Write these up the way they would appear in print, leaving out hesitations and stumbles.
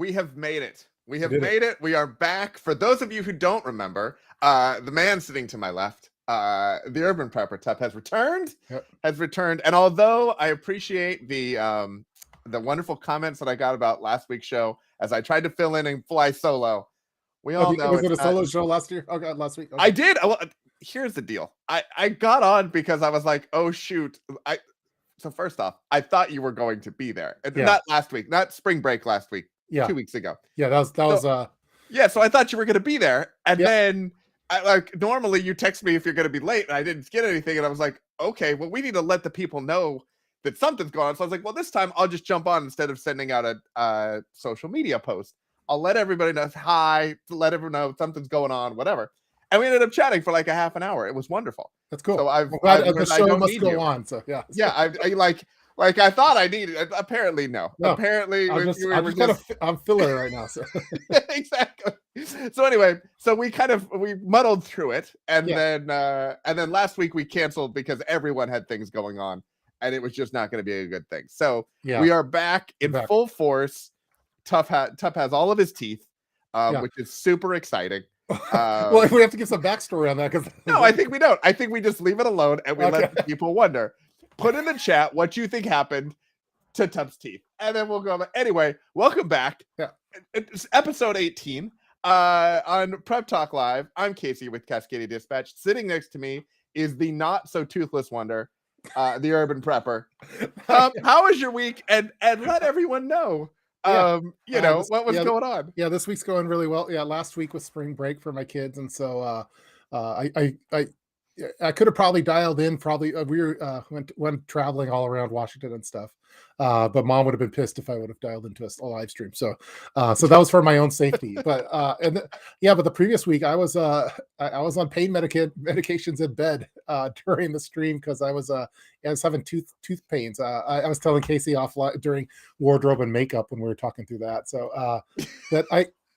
We have made it. We have made it. We are back. For those of you who don't remember, the man sitting to my left, the Urban Prepper Tup has returned. And although I appreciate the wonderful comments that I got about last week's show, as I tried to fill in and fly solo, we all know was it a solo show last year? Oh God, last week. Okay. I did. Here's the deal. I got on because I was like, oh shoot. So first off, I thought you were going to be there. Not last week, not spring break last week. 2 weeks ago. Yeah, that was yeah, so I thought you were going to be there, and then normally you text me if you're going to be late, and I didn't get anything, and I was like, okay, well, we need to let the people know that something's going on. So I was like, well, this time I'll just jump on instead of sending out a social media post. I'll let everybody know hi, let everyone know something's going on, whatever. And we ended up chatting for like a half an hour. It was wonderful. That's cool. So the show must go on. So yeah, Like I thought I needed it. Apparently, no. Apparently, I'm filler right now. So exactly. So anyway, so we muddled through it, and then last week we canceled because everyone had things going on, and it was just not going to be a good thing. So we are back in full force. Tup has all of his teeth, which is super exciting. Well, we have to give some backstory on that because no, I think we don't. I think we just leave it alone and we let people wonder. Put in the chat what you think happened to Tup's teeth, and then we'll go. Anyway, welcome back. It's episode 18 on Prep Talk Live. I'm Casey with Cascadia Dispatch. Sitting next to me is the not so toothless wonder, the Urban Prepper. How was your week? And let everyone know. What was going on. This week's going really well. Last week was spring break for my kids, and so I could have probably dialed in. We went traveling all around Washington and stuff, but Mom would have been pissed if I would have dialed into a live stream. So that was for my own safety. But but the previous week I was on pain medications in bed during the stream because I was having tooth pains. I was telling Casey offline during wardrobe and makeup when we were talking through that. So that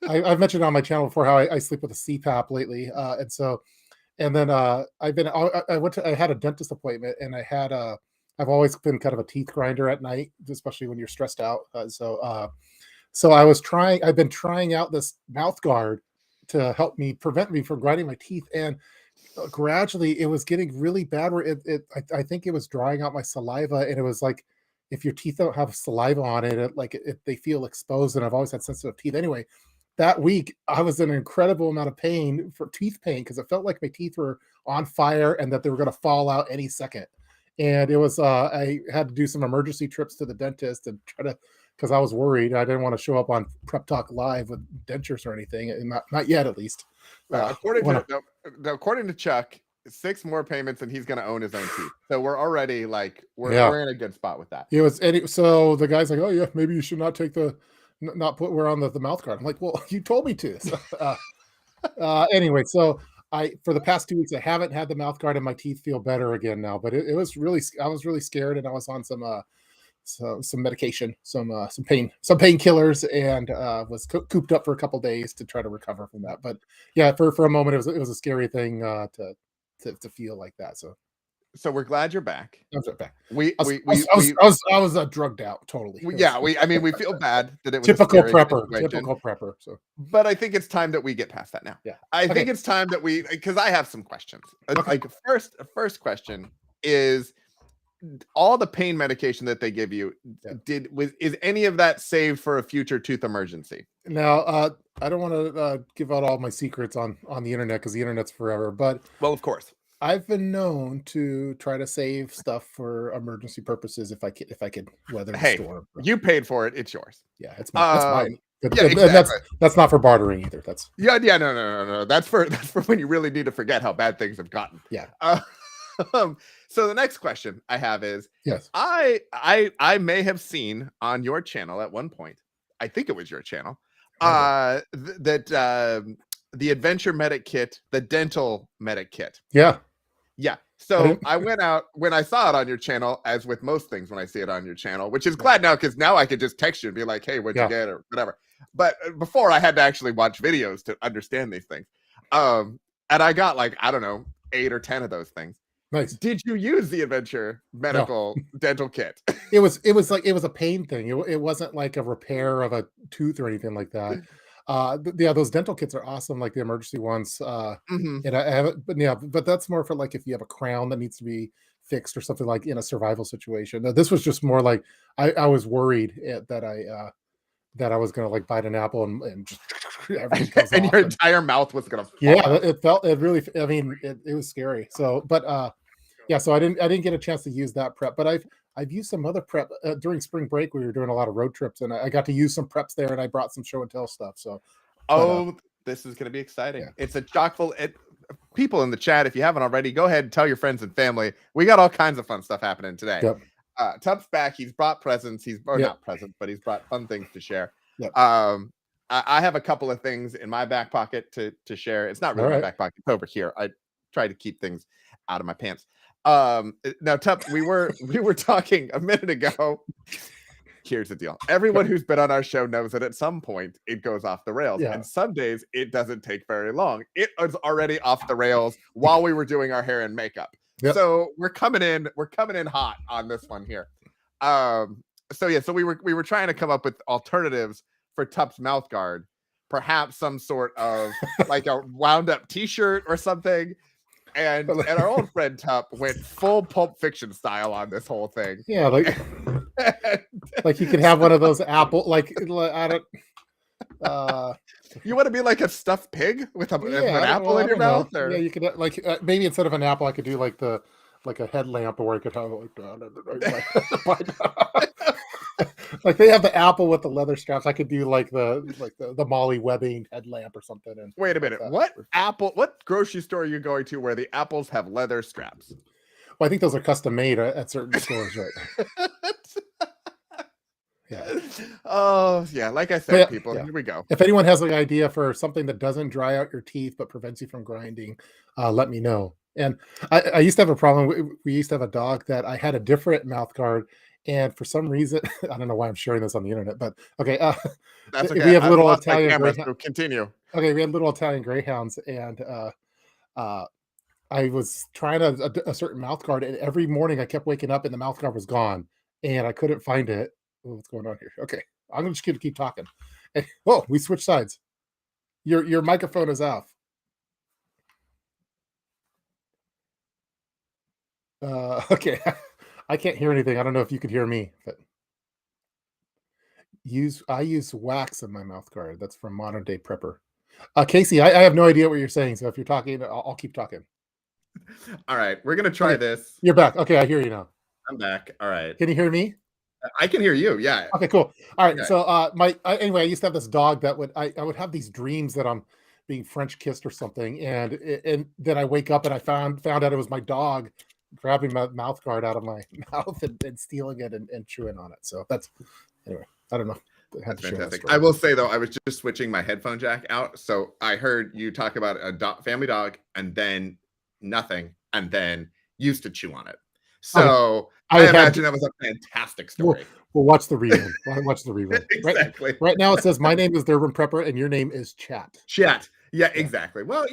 I've mentioned on my channel before how I sleep with a CPAP lately, and so. And then I had a dentist appointment, and I've always been kind of a teeth grinder at night, especially when you're stressed out. So I've been trying out this mouth guard to help me prevent me from grinding my teeth. And gradually it was getting really bad where I think it was drying out my saliva. And it was like, if your teeth don't have saliva on it, they feel exposed. And I've always had sensitive teeth anyway. That week, I was in an incredible amount of pain for teeth pain because it felt like my teeth were on fire and that they were going to fall out any second. And it was, I had to do some emergency trips to the dentist and because I was worried. I didn't want to show up on Prep Talk Live with dentures or anything, and not yet at least. According to Chuck, 6 more payments and he's going to own his own teeth. So we're already we're in a good spot with that. So the guy's like, oh yeah, maybe you should not take we're on the mouth guard. I'm like, well, you told me to. So, anyway, so for the past 2 weeks, I haven't had the mouth guard and my teeth feel better again now, but I was really scared, and I was on some medication, some painkillers, and was cooped up for a couple days to try to recover from that. But yeah, for a moment, it was a scary thing to feel like that. So we're glad you're back. I was back. I was drugged out totally. We feel bad that it was typical prepper. So, but I think it's time that we get past that now. Yeah, I think it's time that because I have some questions. Okay. First question is, all the pain medication that they give you, is any of that saved for a future tooth emergency? Now, I don't want to give out all my secrets on the internet because the internet's forever. But of course. I've been known to try to save stuff for emergency purposes if I could weather the storm. You paid for it; it's yours. Yeah, it's mine. Exactly. And that's not for bartering either. That's no. That's for when you really need to forget how bad things have gotten. Yeah. So the next question I have is, yes, I may have seen on your channel at one point, I think it was your channel, that the Adventure Medic Kit, the dental medic kit. Yeah. So I went out when I saw it on your channel, as with most things when I see it on your channel, which is glad now because now I could just text you and be like, hey, what'd you get or whatever. But before I had to actually watch videos to understand these things. And I got 8 or 10 of those things. Nice. Did you use the Adventure medical dental kit? It was like it was a pain thing. It wasn't like a repair of a tooth or anything like that. Yeah, those dental kits are awesome, like the emergency ones. Mhm. And I have it, but yeah, but that's more for like if you have a crown that needs to be fixed or something like in a survival situation. Now, this was just more like I was worried that I was gonna like bite an apple and just everything comes And off. your And entire mouth was gonna fall yeah, out. it really, I mean, it was scary. So, but yeah, so I didn't get a chance to use that prep, but I've used some other prep during spring break. We were doing a lot of road trips, and I got to use some preps there, and I brought some show and tell stuff. So, but Oh, this is gonna be exciting. yeah, It's a chock full people in the chat, if you haven't already, go ahead and tell your friends and family. We got all kinds of fun stuff happening today. yep, Tup's back. He's brought presents. Or yep, not presents, but he's brought fun things to share. yep. I have a couple of things in my back pocket to share. It's not All really my right. back pocket. It's over here. I try to keep things out of my pants. Now, Tup, we were talking a minute ago. Here's the deal. Everyone who's been on our show knows that at some point it goes off the rails. Yeah. And some days it doesn't take very long. It was already off the rails while we were doing our hair and makeup. Yep. So we're coming in hot on this one here. So we were trying to come up with alternatives for Tup's mouth guard. Perhaps some sort of like a wound up t-shirt or something. And our old friend Tup went full Pulp Fiction style on this whole thing. Yeah, like like you could have one of those apple, like I don't. You want to be like a stuffed pig with an Yeah, apple in your mouth? Or? Yeah, you could like maybe instead of an apple, I could do like a headlamp, or I could have like like they have the apple with the leather straps. I could do like the Molly webbing headlamp or something. And wait a minute, what grocery store are you going to where the apples have leather straps? Well, I think those are custom made at certain stores, right? Yeah. Oh yeah, like I said, people. Yeah. Here we go. If anyone has an idea for something that doesn't dry out your teeth but prevents you from grinding, let me know. And I used to have a problem. We used to have a dog that I had a different mouth guard, and for some reason, I don't know why I'm sharing this on the internet, but okay. That's okay. We have little Italian greyhounds. So continue. Okay, we had little Italian greyhounds, and I was trying a certain mouth guard, and every morning I kept waking up and the mouth guard was gone, and I couldn't find it. What's going on here? Okay, I'm just gonna keep talking. And, oh, we switched sides. Your microphone is off. Okay, I can't hear anything. I don't know if you could hear me, but I use wax in my mouth guard. That's from Modern Day Prepper. Casey, I have no idea what you're saying, so if you're talking, I'll keep talking. All right, we're gonna try this. You're back. Okay, I hear you now. I'm back. All right. Can you hear me? I can hear you. Yeah. Okay, cool. All right. Okay. So anyway, I used to have this dog that I would have these dreams that I'm being French kissed or something, and then I wake up and I found out it was my dog grabbing my mouth guard out of my mouth and stealing it and chewing on it. So that's anyway. I don't know. That's fantastic. I will say though, I was just switching my headphone jack out, so I heard you talk about a family dog, and then nothing, and then used to chew on it. So I imagine that was a fantastic story. We'll watch the rerun. Watch the rerun. Exactly. Right now it says my name is Durbin Prepper and your name is Chat. Chat. Yeah, exactly. Well,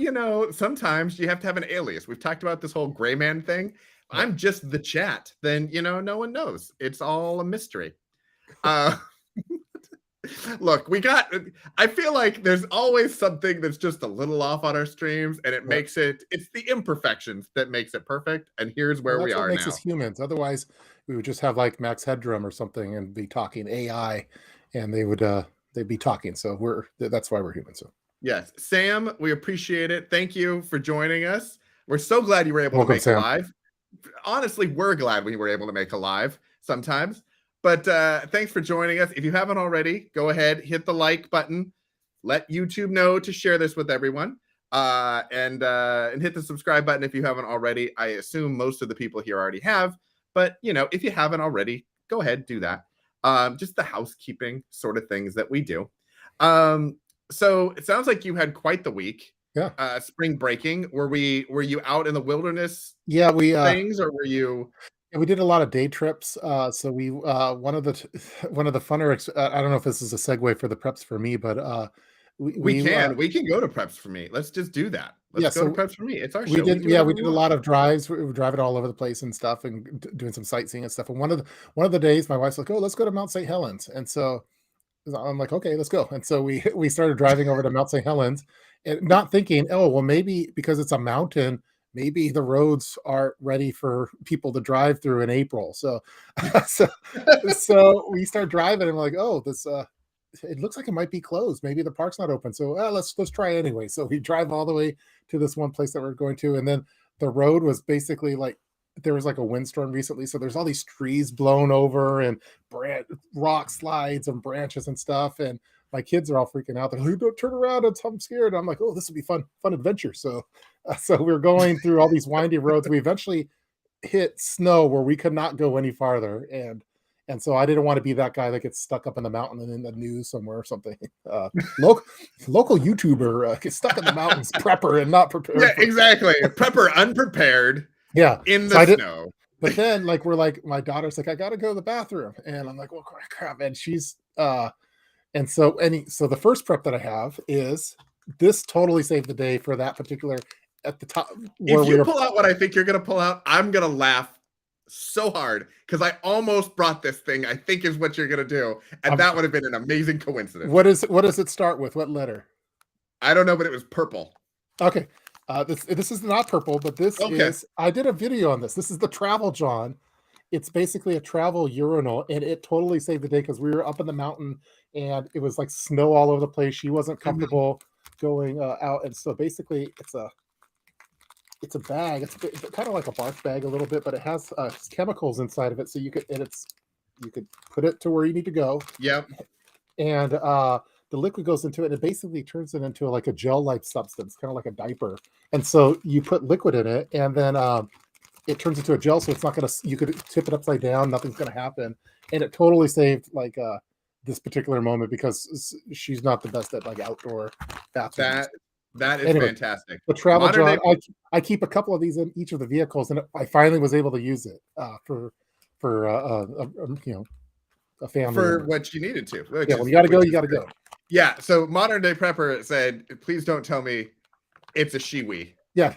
sometimes you have to have an alias. We've talked about this whole gray man thing. Yeah. I'm just the Chat. Then no one knows. It's all a mystery. Look, I feel like there's always something that's just a little off on our streams, and it makes it's the imperfections that makes it perfect. And here's where we are now. That's what makes us humans. Otherwise, we would just have like Max Headroom or something and be talking AI, and they'd be talking. So that's why we're human. So yes, Sam, we appreciate it. Thank you for joining us. We're so glad you were able to make a live. Honestly, we're glad we were able to make a live sometimes. But thanks for joining us. If you haven't already, go ahead, hit the like button. Let YouTube know to share this with everyone. And hit the subscribe button if you haven't already. I assume most of the people here already have. But, if you haven't already, go ahead, do that. Just the housekeeping sort of things that we do. So it sounds like you had quite the week. Yeah. Spring breaking. Were you out in the wilderness? Yeah, things, or were you... Yeah, we did a lot of day trips. So we one of the funner. I don't know if this is a segue for the preps for me, but we can go to preps for me. Let's just do that. Let's go to Preps for Me. It's our we show. did, we did a lot of drives. We were driving all over the place and stuff, and doing some sightseeing and stuff. And one of the days, my wife's like, "Oh, let's go to Mount St. Helens." And so I'm like, "Okay, let's go." And so we started driving over to Mount St. Helens, and not thinking, "Oh, well, maybe because it's a mountain, maybe the roads aren't ready for people to drive through in April." So, so, so we start driving, and we're like, "Oh, this it looks like it might be closed. Maybe the park's not open. So let's try anyway." So we drive all the way to this one place that we're going to, and then the road was basically like there was like a windstorm recently, so there's all these trees blown over and rock slides and branches and stuff. And my kids are all freaking out. They're like, "Don't turn around! I'm scared." I'm like, "Oh, this will be fun adventure." So, so we're going through all these windy roads. We eventually hit snow where we could not go any farther, and so I didn't want to be that guy that gets stuck up in the mountain and in the news somewhere or something. Local YouTuber gets stuck in the mountains, prepper and not prepared. Yeah, exactly. Prepper unprepared. Yeah, in the snow. But then, like, we're like, my daughter's like, "I gotta go to the bathroom," and I'm like, "Well, crap!" And she's and so the first prep that I have is this totally saved the day for that particular at the top. If you pull out what I think you're gonna pull out, I'm gonna laugh so hard because I almost brought this thing. I think is what you're gonna do, and that would have been an amazing coincidence. What does it start with? What letter? I don't know, but it was purple. Okay, this is not purple, but this is. I did a video on this. This is the Travel John. It's basically a travel urinal, and it totally saved the day because we were up in the mountain and it was like snow all over the place. She wasn't comfortable going out, and so basically it's a bag. It's kind of like a bark bag a little bit, but it has chemicals inside of it, so you could put it to where you need to go. Yep. And the liquid goes into it, and it basically turns it into like a gel-like substance, kind of like a diaper. And so you put liquid in it, and then it turns into a gel, so it's not gonna. You could tip it upside down, nothing's gonna happen. And it totally saved like this particular moment because she's not the best at like outdoor bathrooms. That is fantastic. The Travel John, I keep a couple of these in each of the vehicles, and I finally was able to use it for a family for what you needed to. Yeah, when you got to go, you got to go. Yeah. So Modern Day Prepper said, "Please don't tell me it's a shiwi." Yeah.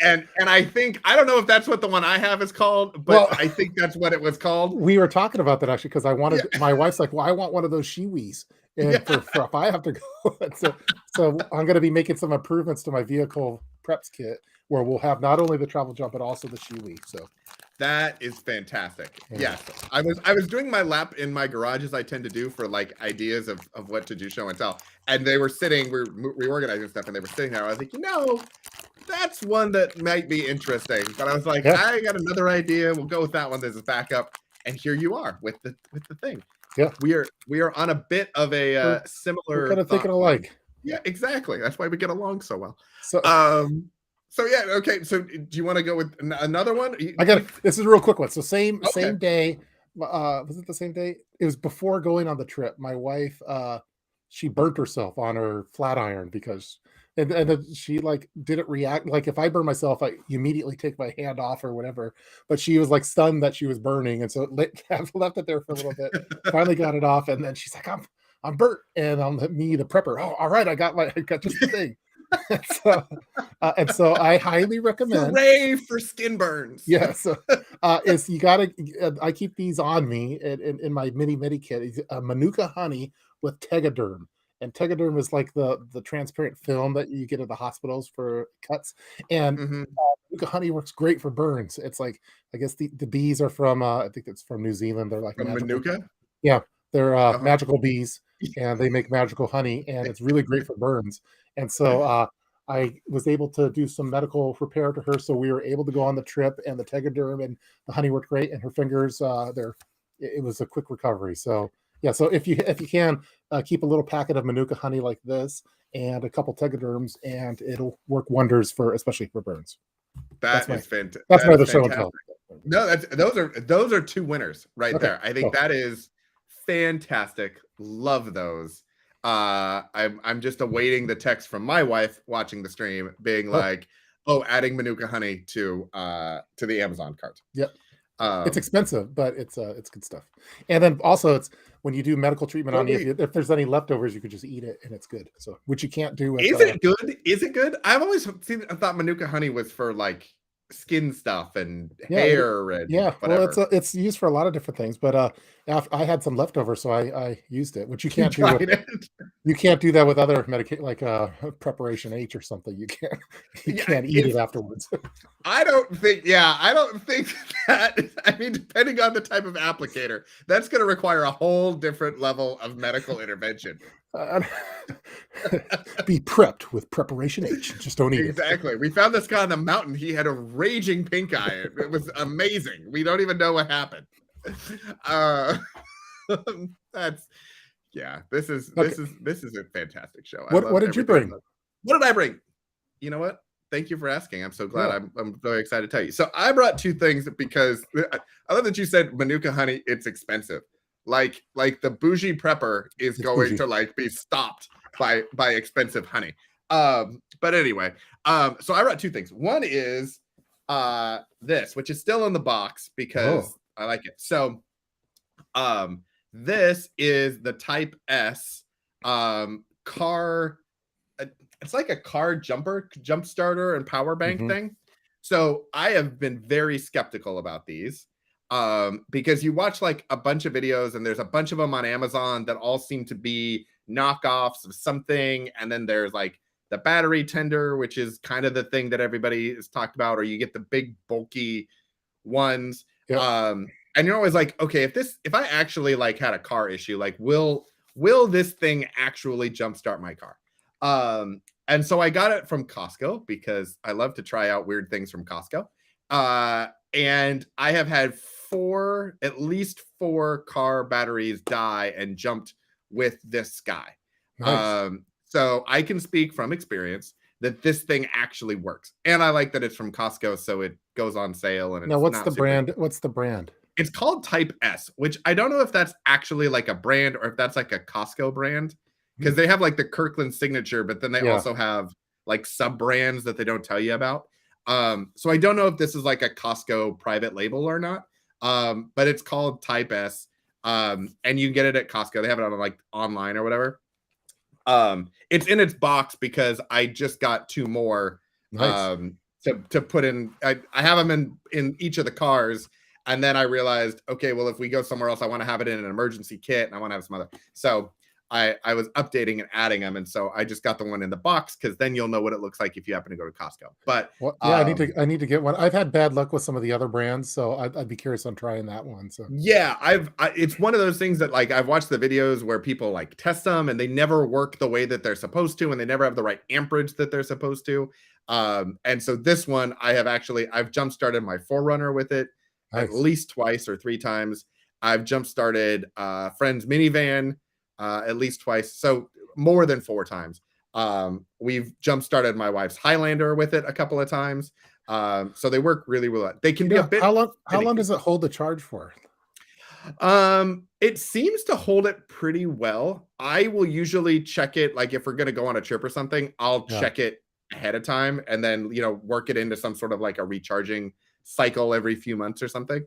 and I think I don't know if that's what the one I have is called, but I think that's what it was called. We were talking about that actually because I wanted. My wife's like, "Well, I want one of those shiwis." And for if I have to go, so I'm going to be making some improvements to my vehicle preps kit where we'll have not only the Travel Jump but also the Shiwi. So that is fantastic. Yes, I was doing my lap in my garage as I tend to do for like ideas of what to do show and tell, and they were sitting. We're reorganizing stuff, and they were sitting there. I was like, that's one that might be interesting. But I was like, I got another idea. We'll go with that one. There's a backup, and here you are with the thing. Yeah, we are on a bit of a similar. We're kind of thinking alike. Yeah, exactly. That's why we get along so well. So yeah, okay. So do you want to go with another one? I got it. This is a real quick one. So same day. Was it the same day? It was before going on the trip. My wife, she burnt herself on her flat iron because. And then she like didn't react. Like if I burn myself, I immediately take my hand off or whatever. But she was like stunned that she was burning, and so left it there for a little bit. Finally got it off, and then she's like, "I'm burnt," and I'm me, the prepper. "Oh, all right, I got just the thing." and so I highly recommend. Hooray for skin burns! Yeah, so is you gotta. I keep these on me in my mini kit. It's Manuka honey with Tegaderm. And Tegaderm is like the transparent film that you get at the hospitals for cuts. And Manuka honey works great for burns. It's like, I guess the bees are from, I think it's from New Zealand. They're like from Manuka? Yeah, they're magical bees, and they make magical honey, and it's really great for burns. And so I was able to do some medical repair to her, so we were able to go on the trip, and the Tegaderm and the honey worked great, and her fingers, it was a quick recovery. So yeah, so if you can keep a little packet of Manuka honey like this and a couple Tegaderms, and it'll work wonders especially for burns. That's fantastic. That's my other show and tell. No, those are two winners right there. I think that is fantastic. Love those. I'm just awaiting the text from my wife watching the stream, being like, "Oh, adding Manuka honey to the Amazon cart." Yep. It's expensive, but it's good stuff. And then also it's when you do medical treatment on you, if there's any leftovers, you could just eat it and it's good. So, which you can't do with. Is it good? Is it good? I've always I thought Manuka honey was for like skin stuff and hair and whatever. Well, it's used for a lot of different things, but I had some leftovers, so I used it, which you can't do. You can't do that with other medication, like preparation H or something. You can't eat it afterwards. I don't think that. I mean, depending on the type of applicator, that's going to require a whole different level of medical intervention. Be prepped with preparation H. Just don't eat it. Exactly. We found this guy on the mountain. He had a raging pink eye. It was amazing. We don't even know what happened. This is a fantastic show. What did you bring? What did I bring? You know what? Thank you for asking. I'm so glad. I'm very excited to tell you. So I brought two things because I love that you said Manuka honey. It's expensive. Like the bougie prepper is going to like be stopped by expensive honey. But anyway, so I brought two things. One is this, which is still in the box because I like it. So this is the Type S car. It's like a car jump starter and power bank thing. So I have been very skeptical about these because you watch like a bunch of videos and there's a bunch of them on Amazon that all seem to be knockoffs of something. And then there's like the battery tender, which is kind of the thing that everybody has talked about, or you get the big bulky ones. Yep. And you're always like, okay, if I actually like had a car issue, like will this thing actually jumpstart my car? And so I got it from Costco because I love to try out weird things from Costco. And I have had at least four car batteries die and jumped with this guy. Nice. So I can speak from experience that this thing actually works. And I like that it's from Costco, so it goes on sale. And now, what's the brand? What's the brand? It's called Type S, which I don't know if that's actually like a brand or if that's like a Costco brand, because they have like the Kirkland signature, but then they also have like sub brands that they don't tell you about. So I don't know if this is like a Costco private label or not. But it's called Type S. And you can get it at Costco. They have it on like online or whatever. It's in its box because I just got two more to put in. I have them in each of the cars. And then I realized, okay, well, if we go somewhere else, I want to have it in an emergency kit and I want to have some other. So I was updating and adding them. And so I just got the one in the box because then you'll know what it looks like if you happen to go to Costco. But I need to get one. I've had bad luck with some of the other brands, so I'd be curious on trying that one. So yeah, it's one of those things that like I've watched the videos where people like test them and they never work the way that they're supposed to, and they never have the right amperage that they're supposed to. And so this one I've jump started my 4Runner with it at least twice or three times. I've jump started friend's minivan at least twice, so more than 4 times. We've jump started my wife's Highlander with it a couple of times. So they work really well. They can be a bit. How long does it hold the charge for? It seems to hold it pretty well. I will usually check it, like if we're going to go on a trip or something, I'll check it ahead of time and then, work it into some sort of like a recharging cycle every few months or something.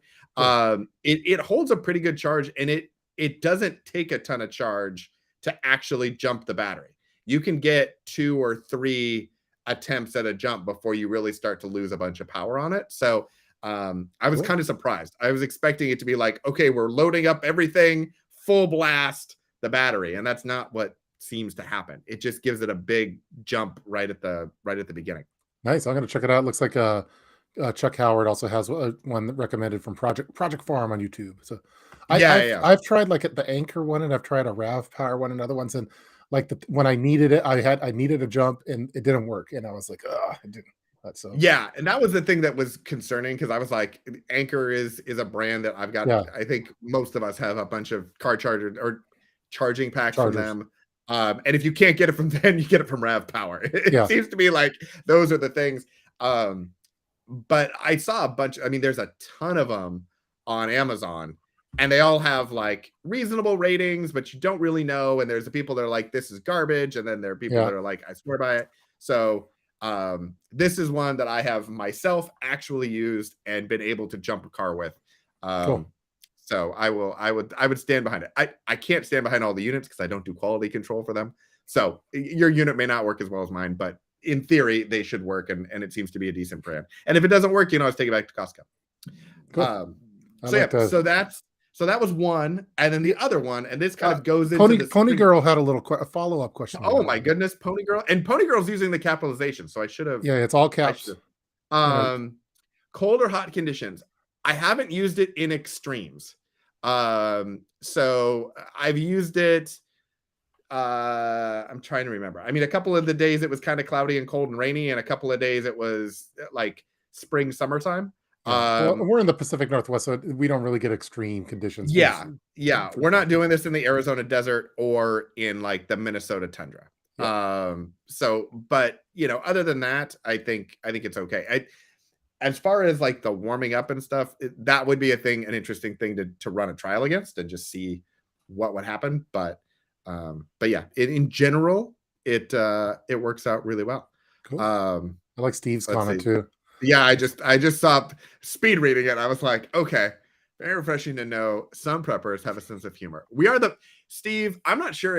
It holds a pretty good charge, and it doesn't take a ton of charge to actually jump the battery. You can get 2 or 3 attempts at a jump before you really start to lose a bunch of power on it. So I was kind of surprised. I was expecting it to be like, okay, we're loading up everything, full blast the battery. And that's not what seems to happen. It just gives it a big jump right at the beginning. Nice. I'm going to check it out. It looks like Chuck Howard also has one recommended from Project Farm on YouTube. So I've tried like the Anchor one, and I've tried a Rav Power one and other ones. And like when I needed it, I needed a jump and it didn't work. And I was like, it didn't. So yeah, and that was the thing that was concerning, because I was like, Anchor is a brand that I've got. I think most of us have a bunch of car chargers or charging packs from them. And if you can't get it from them, you get it from Rav Power. It seems to be like those are the things. But I saw a bunch. I mean, there's a ton of them on Amazon, and they all have like reasonable ratings, but you don't really know. And there's the people that are like, this is garbage. And then there are people that are like, I swear by it. So this is one that I have myself actually used and been able to jump a car with. Cool. So I would stand behind it. I can't stand behind all the units because I don't do quality control for them. So your unit may not work as well as mine, but in theory they should work, and it seems to be a decent brand. And if it doesn't work, let's take it back to Costco. Cool. So that was one, and then the other one, and this kind of goes into the Pony Girl had a follow-up question. Oh my goodness, Pony Girl, and Pony Girl's using the capitalization, so I should have. Yeah, it's all caps. Cold or hot conditions. I haven't used it in extremes. So I've used it. I'm trying to remember. I mean, a couple of the days it was kind of cloudy and cold and rainy, and a couple of days it was like spring, summertime. Well, we're in the Pacific Northwest, so we don't really get extreme conditions. Yeah. We're not doing this in the Arizona desert or in like the Minnesota tundra. Yeah. But other than that, I think it's okay. As far as like the warming up and stuff, that would be an interesting thing to run a trial against and just see what would happen. But yeah, in general, it works out really well. Cool. I like Steve's comment too. Yeah, I just stopped speed reading it. I was like, okay, very refreshing to know some preppers have a sense of humor. Steve, I'm not sure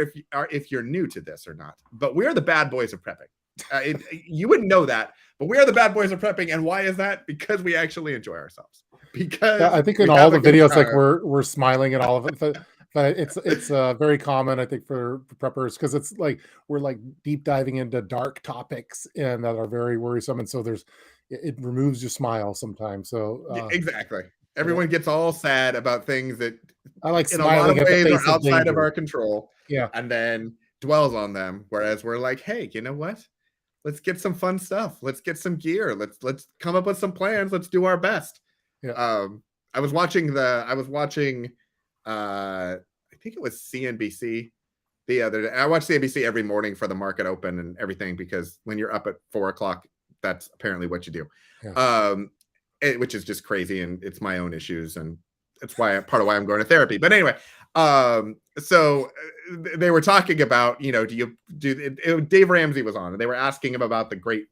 if you're new to this or not, but we are the bad boys of prepping. You wouldn't know that, but we are the bad boys of prepping. And why is that? Because we actually enjoy ourselves. Because I think in all the videos, like we're smiling at all of it. But it's very common, I think, for preppers, because it's like we're like deep diving into dark topics and that are very worrisome, and so it removes your smile sometimes. So exactly, everyone gets all sad about things that I like in a lot of ways are outside of our control. Yeah, and then dwells on them. Whereas we're like, hey, you know what? Let's get some fun stuff. Let's get some gear. Let's come up with some plans. Let's do our best. Yeah. I was watching I think it was CNBC the other day. I watch CNBC every morning for the market open and everything, because when you're up at 4:00, that's apparently what you do. Yeah. Which is just crazy, and it's my own issues, and it's part of why I'm going to therapy. But anyway, so they were talking about, Dave Ramsey was on, and they were asking him about the great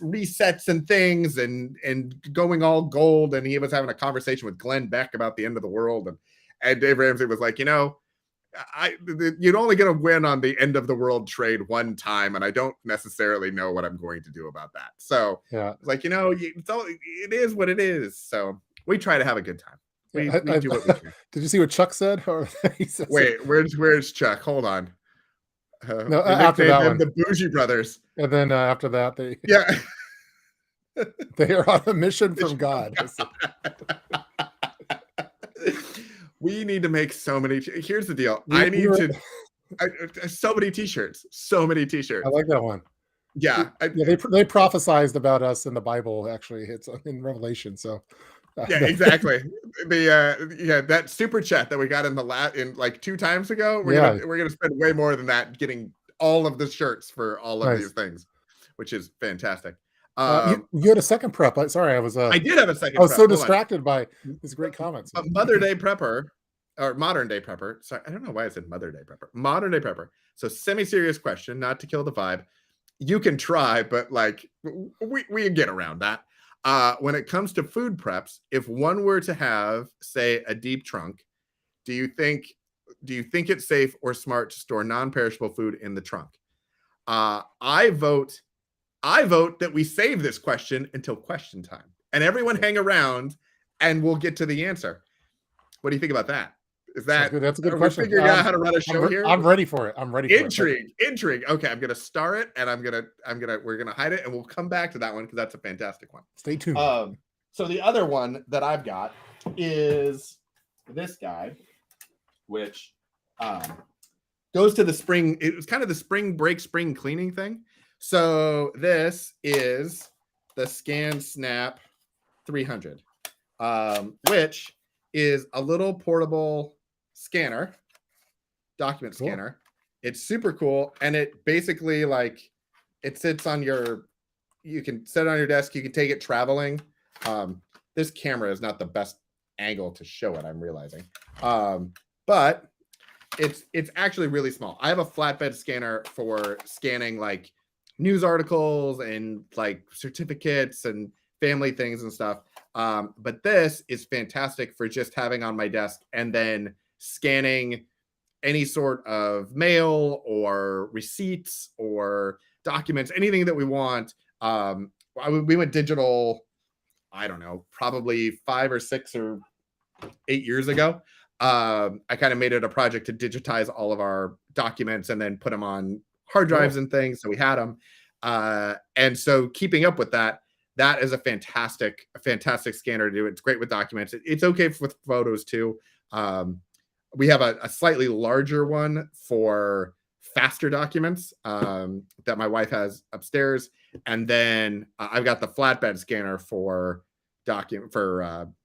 resets and things and going all gold, and he was having a conversation with Glenn Beck about the end of the world, and Dave Ramsey was like, you're only going to win on the end of the world trade one time, and I don't necessarily know what I'm going to do about that. So yeah, like, it is what it is. So we try to have a good time. We do what we can. Did you see what Chuck said? Wait, where's Chuck? Hold on. No, after that one, the Bougie Brothers, and then after that, they are on a mission from God. We need to make so many. Here's the deal. So many t-shirts. So many t-shirts. I like that one. Yeah. They prophesized about us in the Bible. Actually, it's in Revelation. So. Yeah, exactly. That super chat that we got in like 2 times ago. We're gonna spend way more than that getting all of the shirts for all of these things, which is fantastic. You had a second prep. Sorry, I did have a second. I was so distracted by these great comments. Mother Day Prepper, or Modern Day Prepper. Sorry, I don't know why I said Mother Day Prepper. Modern Day Prepper. So semi-serious question, not to kill the vibe. You can try, but like we get around that. When it comes to food preps, if one were to have, say, a deep trunk, do you think it's safe or smart to store non-perishable food in the trunk? I vote that we save this question until question time, and everyone hang around, and we'll get to the answer. What do you think about that? That's a good question. Figuring out how to run a show here. I'm ready for it. Intrigue. Okay, I'm gonna star it, and we're gonna hide it, and we'll come back to that one because that's a fantastic one. Stay tuned. So the other one that I've got is this guy, which goes to the spring. It was kind of the spring break, spring cleaning thing. So this is the Scan Snap 300, which is a little portable document scanner. It's super cool, and it basically it sits on you can set it on your desk. You can take it traveling. This camera is not the best angle to show it, I'm realizing, but it's actually really small. I have a flatbed scanner for scanning like news articles and like certificates and family things and stuff. But this is fantastic for just having on my desk and then scanning any sort of mail or receipts or documents, anything that we want. We went digital, I don't know, probably 5 or 6 or 8 years ago. I kind of made it a project to digitize all of our documents and then put them on hard drives and things. So we had them. And so keeping up with that is a fantastic scanner to do. It's great with documents. It's okay with photos too. We have a slightly larger one for faster documents that my wife has upstairs. And then I've got the flatbed scanner for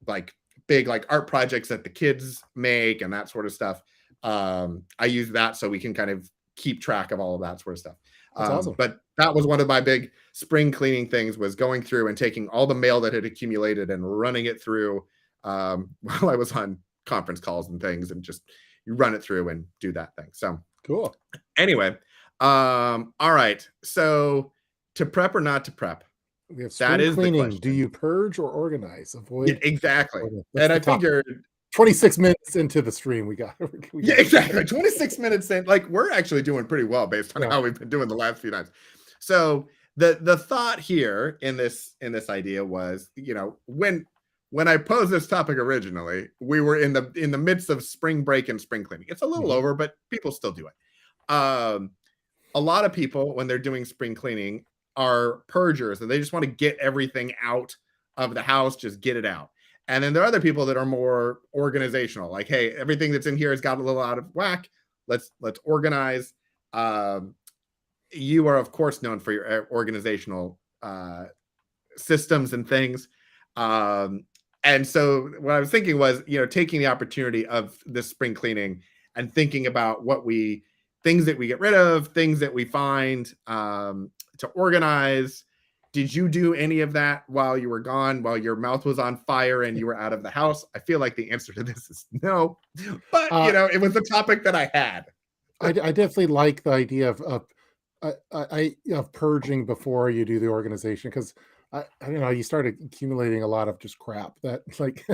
like big like art projects that the kids make and that sort of stuff. I use that so we can kind of keep track of all of that sort of stuff. That's awesome. But that was one of my big spring cleaning things, was going through and taking all the mail that had accumulated and running it through while I was on conference calls and things, and just you run it through and do that thing. So cool. Anyway, all right. So to prep or not to prep? We have spring cleaning. Do you purge or organize? Avoid exactly. And I figured 26 minutes into the stream, we got yeah, exactly. 26 minutes in, like we're actually doing pretty well based on how we've been doing the last few nights. So the thought here in this idea was, you know, when I posed this topic originally, we were in the midst of spring break and spring cleaning. It's a little over, but people still do it. A lot of people, when they're doing spring cleaning, are purgers, and they just want to get everything out of the house, just get it out. And then there are other people that are more organizational, like, hey, everything that's in here has got a little out of whack. Let's organize. You are, of course, known for your organizational systems and things. And so what I was thinking was, you know, taking the opportunity of this spring cleaning and thinking about things that we get rid of, things that we find to organize. Did you do any of that while you were gone, while your mouth was on fire and you were out of the house? I feel like the answer to this is no, but you know, it was the topic that I had. I definitely like the idea of purging before you do the organization, because I don't know, you start accumulating a lot of just crap that like,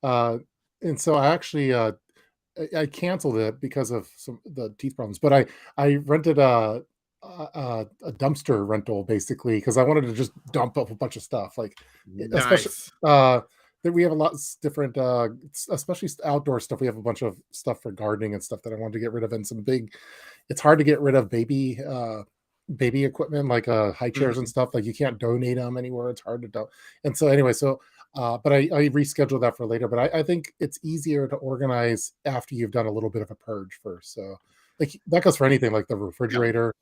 and so I actually I canceled it because of the teeth problems, but I rented a dumpster rental basically because I wanted to just dump up a bunch of stuff, like especially that we have a lot of different especially outdoor stuff. We have a bunch of stuff for gardening and stuff that I wanted to get rid of, and it's hard to get rid of baby equipment like high chairs and stuff. Like you can't donate them anywhere. It's hard to dump. And so anyway, but I rescheduled that for later. But I think it's easier to organize after you've done a little bit of a purge first. So like that goes for anything, like the refrigerator.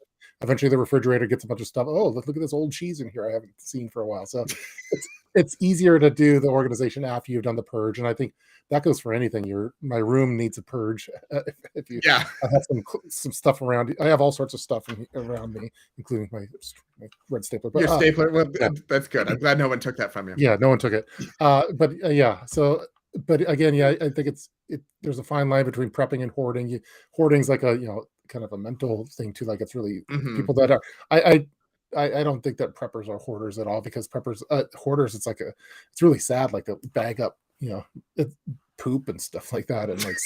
Eventually the refrigerator gets a bunch of stuff. Oh, look at this old cheese in here I haven't seen for a while. So it's easier to do the organization after you've done the purge. And I think that goes for anything. My room needs a purge. If you I have some stuff around. I have all sorts of stuff around me, including my red stapler. But, your stapler, well, that's good. I'm glad no one took that from you. Yeah, no one took it. Yeah. So, but again, yeah, I think there's a fine line between prepping and hoarding. Hoarding's like a, you know, kind of a mental thing too. Like it's really people that are. I don't think that preppers are hoarders at all, because hoarders, it's really sad, like to bag up, you know, poop and stuff like that and like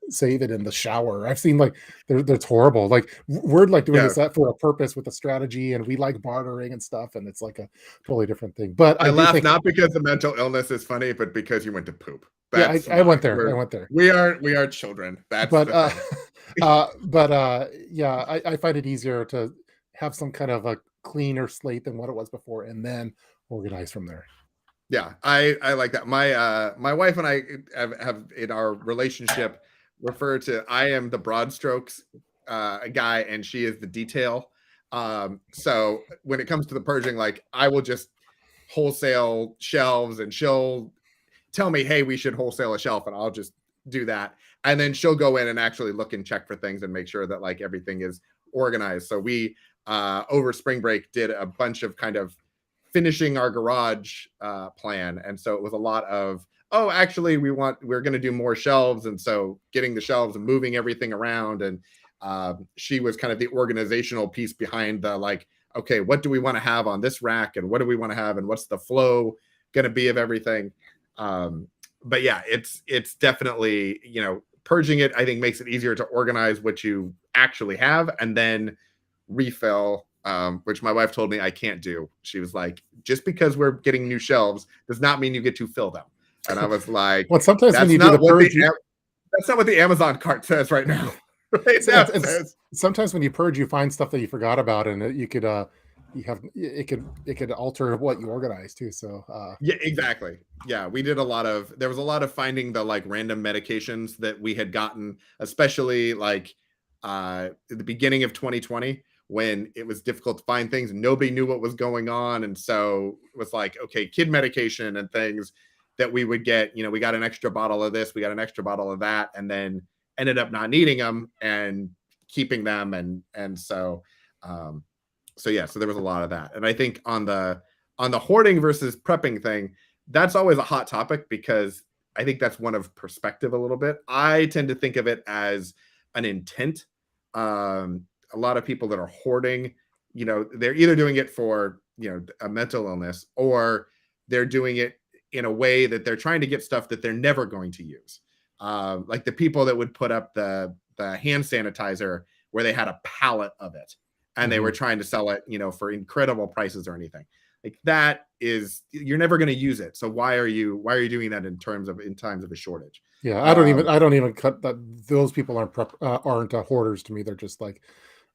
save it in the shower. I've seen like that's horrible. Like we're like doing this for a purpose with a strategy, and we like bartering and stuff, and it's like a totally different thing. But I laugh not because the mental illness is funny, but because you went to poop. That's I went there. I went there. We are children. That's yeah, I find it easier to have some kind of a cleaner slate than what it was before, and then organize from there. Yeah, I like that. My wife and I have in our relationship refer to, I am the broad strokes guy and she is the detail. So when it comes to the purging, like I will just wholesale shelves, and she'll tell me, hey, we should wholesale a shelf, and I'll just do that. And then she'll go in and actually look and check for things and make sure that like everything is organized. So we over spring break did a bunch of kind of finishing our garage plan. And so it was a lot of, oh, actually we're going to do more shelves. And so getting the shelves and moving everything around. And she was kind of the organizational piece behind the like, okay, what do we want to have on this rack? And what do we want to have? And what's the flow going to be of everything. But yeah, it's definitely, purging it, I think, makes it easier to organize what you actually have and then refill, which my wife told me I can't do. She was like, just because we're getting new shelves does not mean you get to fill them. And I was like, well, sometimes when you do the purge, that's not what the Amazon cart says right now. Right now it says. Sometimes when you purge, you find stuff that you forgot about, and you could it could alter what you organize too. So yeah, exactly. Yeah, there was a lot of finding the like random medications that we had gotten, especially like at the beginning of 2020 when it was difficult to find things and nobody knew what was going on. And so it was like, okay, kid medication and things that we would get, we got an extra bottle of this, we got an extra bottle of that, and then ended up not needing them and keeping them. And so, so there was a lot of that. And I think on the hoarding versus prepping thing, that's always a hot topic because I think that's one of perspective a little bit. I tend to think of it as an intent. A lot of people that are hoarding, they're either doing it for, a mental illness, or they're doing it in a way that they're trying to get stuff that they're never going to use. Like the people that would put up the hand sanitizer where they had a pallet of it and they were trying to sell it, for incredible prices or anything like that. You're never going to use it. So why are you doing that in times of a shortage? Yeah, I don't even cut that. Those people aren't hoarders to me. They're just like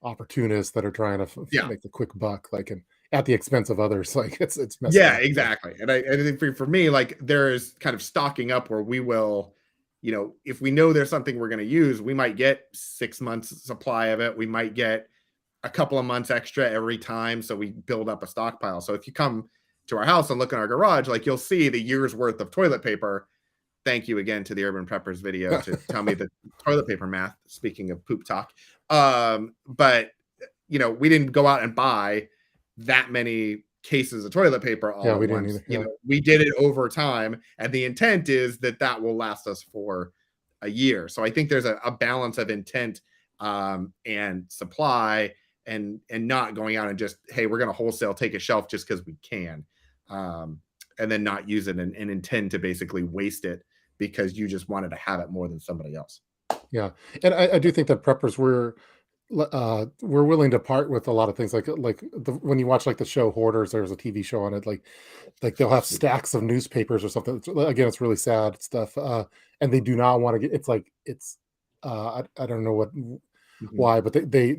opportunists that are trying to make the quick buck, like at the expense of others. Like it's messed up. Exactly. And I think for me, like there's kind of stocking up where we will, if we know there's something we're going to use, we might get 6 months supply of it. We might get a couple of months extra every time. So we build up a stockpile. So if you come to our house and look in our garage, like you'll see the year's worth of toilet paper. Thank you again to the Urban Preppers video to tell me the toilet paper math. Speaking of poop talk. But we didn't go out and buy that many cases of toilet paper all at once. We did it over time, and the intent is that will last us for a year. So I think there's a balance of intent and supply, and not going out and just, hey, we're going to wholesale take a shelf just because we can, and then not use it and intend to basically waste it because you just wanted to have it more than somebody else. Yeah, and I do think that preppers we're willing to part with a lot of things, like when you watch like the show Hoarders, there's a TV show on it, like they'll have stacks of newspapers or something. Again, it's really sad stuff, and they do not want to get. It's like I don't know why, but they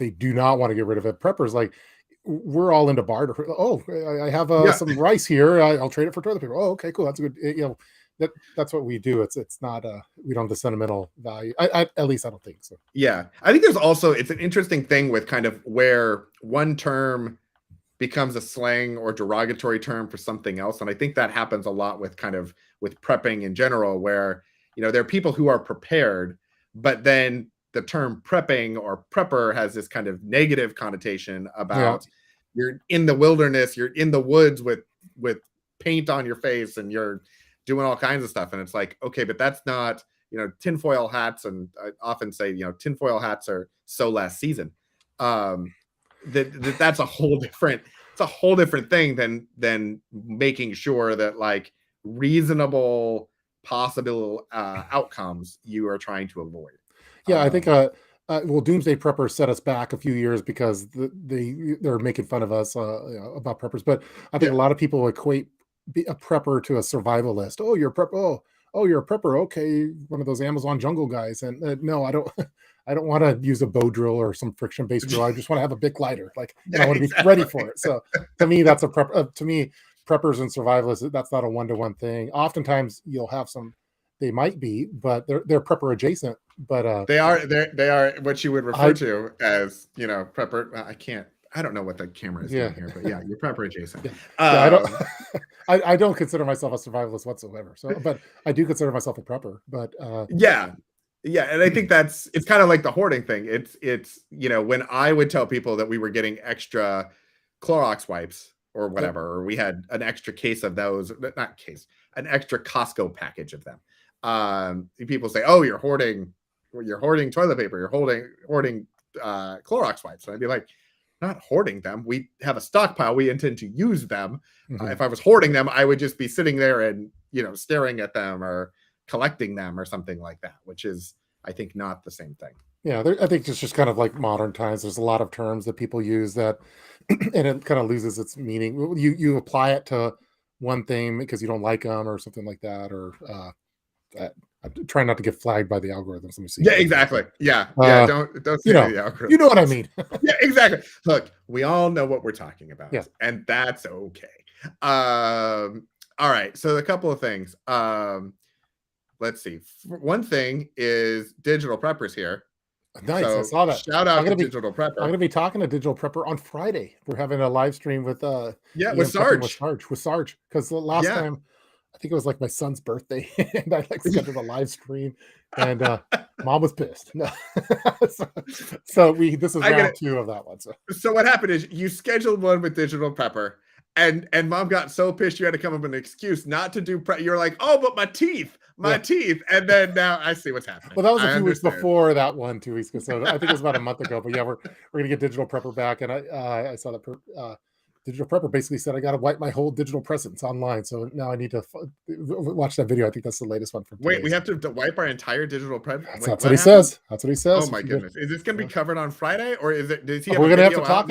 do not want to get rid of it. Preppers, like, we're all into barter. Oh, I have some rice here. I'll trade it for toilet paper. Oh, okay, cool. That's a good. That's what we do. It's not we don't have the sentimental value. At least I don't think so. Yeah, I think there's also, it's an interesting thing with kind of where one term becomes a slang or derogatory term for something else, and I think that happens a lot with prepping in general, where there are people who are prepared, but then the term prepping or prepper has this kind of negative connotation about you're in the wilderness, you're in the woods with paint on your face, and you're doing all kinds of stuff. And it's like, okay, but that's not, tinfoil hats. And I often say, tinfoil hats are so last season. That's a whole different thing than making sure that like reasonable possible outcomes you are trying to avoid. Yeah, I think Doomsday Preppers set us back a few years because they're making fun of us about preppers. But I think a lot of people equate a prepper to a survivalist. Oh, you're a prepper. Oh, you're a prepper. Okay, one of those Amazon jungle guys. And no, I don't. I don't want to use a bow drill or some friction-based drill. I just want to have a big lighter. Like, I want to be ready for it. So to me, that's a prep. To me, preppers and survivalists, that's not a one-to-one thing. Oftentimes, you'll have some. They might be, but they're prepper adjacent. But they are what you would refer to as prepper. I don't know what the camera is doing here, but you're prepper adjacent. I don't. I don't consider myself a survivalist whatsoever. So, but I do consider myself a prepper. But yeah, and I think it's kind of like the hoarding thing. It's when I would tell people that we were getting extra Clorox wipes or whatever, or we had an extra case of those, an extra Costco package of them. People say, "Oh, you're hoarding toilet paper. You're hoarding Clorox wipes." And I'd be like, not hoarding them. We have a stockpile. We intend to use them. Mhm. If I was hoarding them, I would just be sitting there and, staring at them or collecting them or something like that, which is, I think, not the same thing. Yeah, I think it's just kind of like modern times. There's a lot of terms that people use that, and it kind of loses its meaning. You apply it to one thing because you don't like them or something like that, or I'm trying not to get flagged by the algorithms. Let me see. Yeah, exactly. Yeah. Don't say the algorithm. You know what I mean. Yeah, exactly. Look, we all know what we're talking about. Yeah. And that's okay. All right. So a couple of things. Let's see. One thing is Digital Preppers here. Nice. So I saw that. Shout out to Digital Prepper. I'm going to be talking to Digital Prepper on Friday. We're having a live stream with with Sarge. With Sarge. Because the last time, I think it was like my son's birthday, and I scheduled a live stream, and Mom was pissed. No. so this is round 2 of that one. So what happened is you scheduled one with Digital Prepper, and Mom got so pissed you had to come up with an excuse not to do prep. You're like, oh, but my teeth, and then now I see what's happening. Well, that was a few weeks before that one, 2 weeks ago. So I think it was about a month ago. But yeah, we're gonna get Digital Prepper back, and I saw that Digital Prepper basically said I got to wipe my whole digital presence online. So now I need to watch that video. I think that's the latest one from today. Wait, we have to wipe our entire digital presence? That's what he says. That's what he says. Oh my goodness! Is this going to be covered on Friday, or is it? Does he? We're gonna have to talk.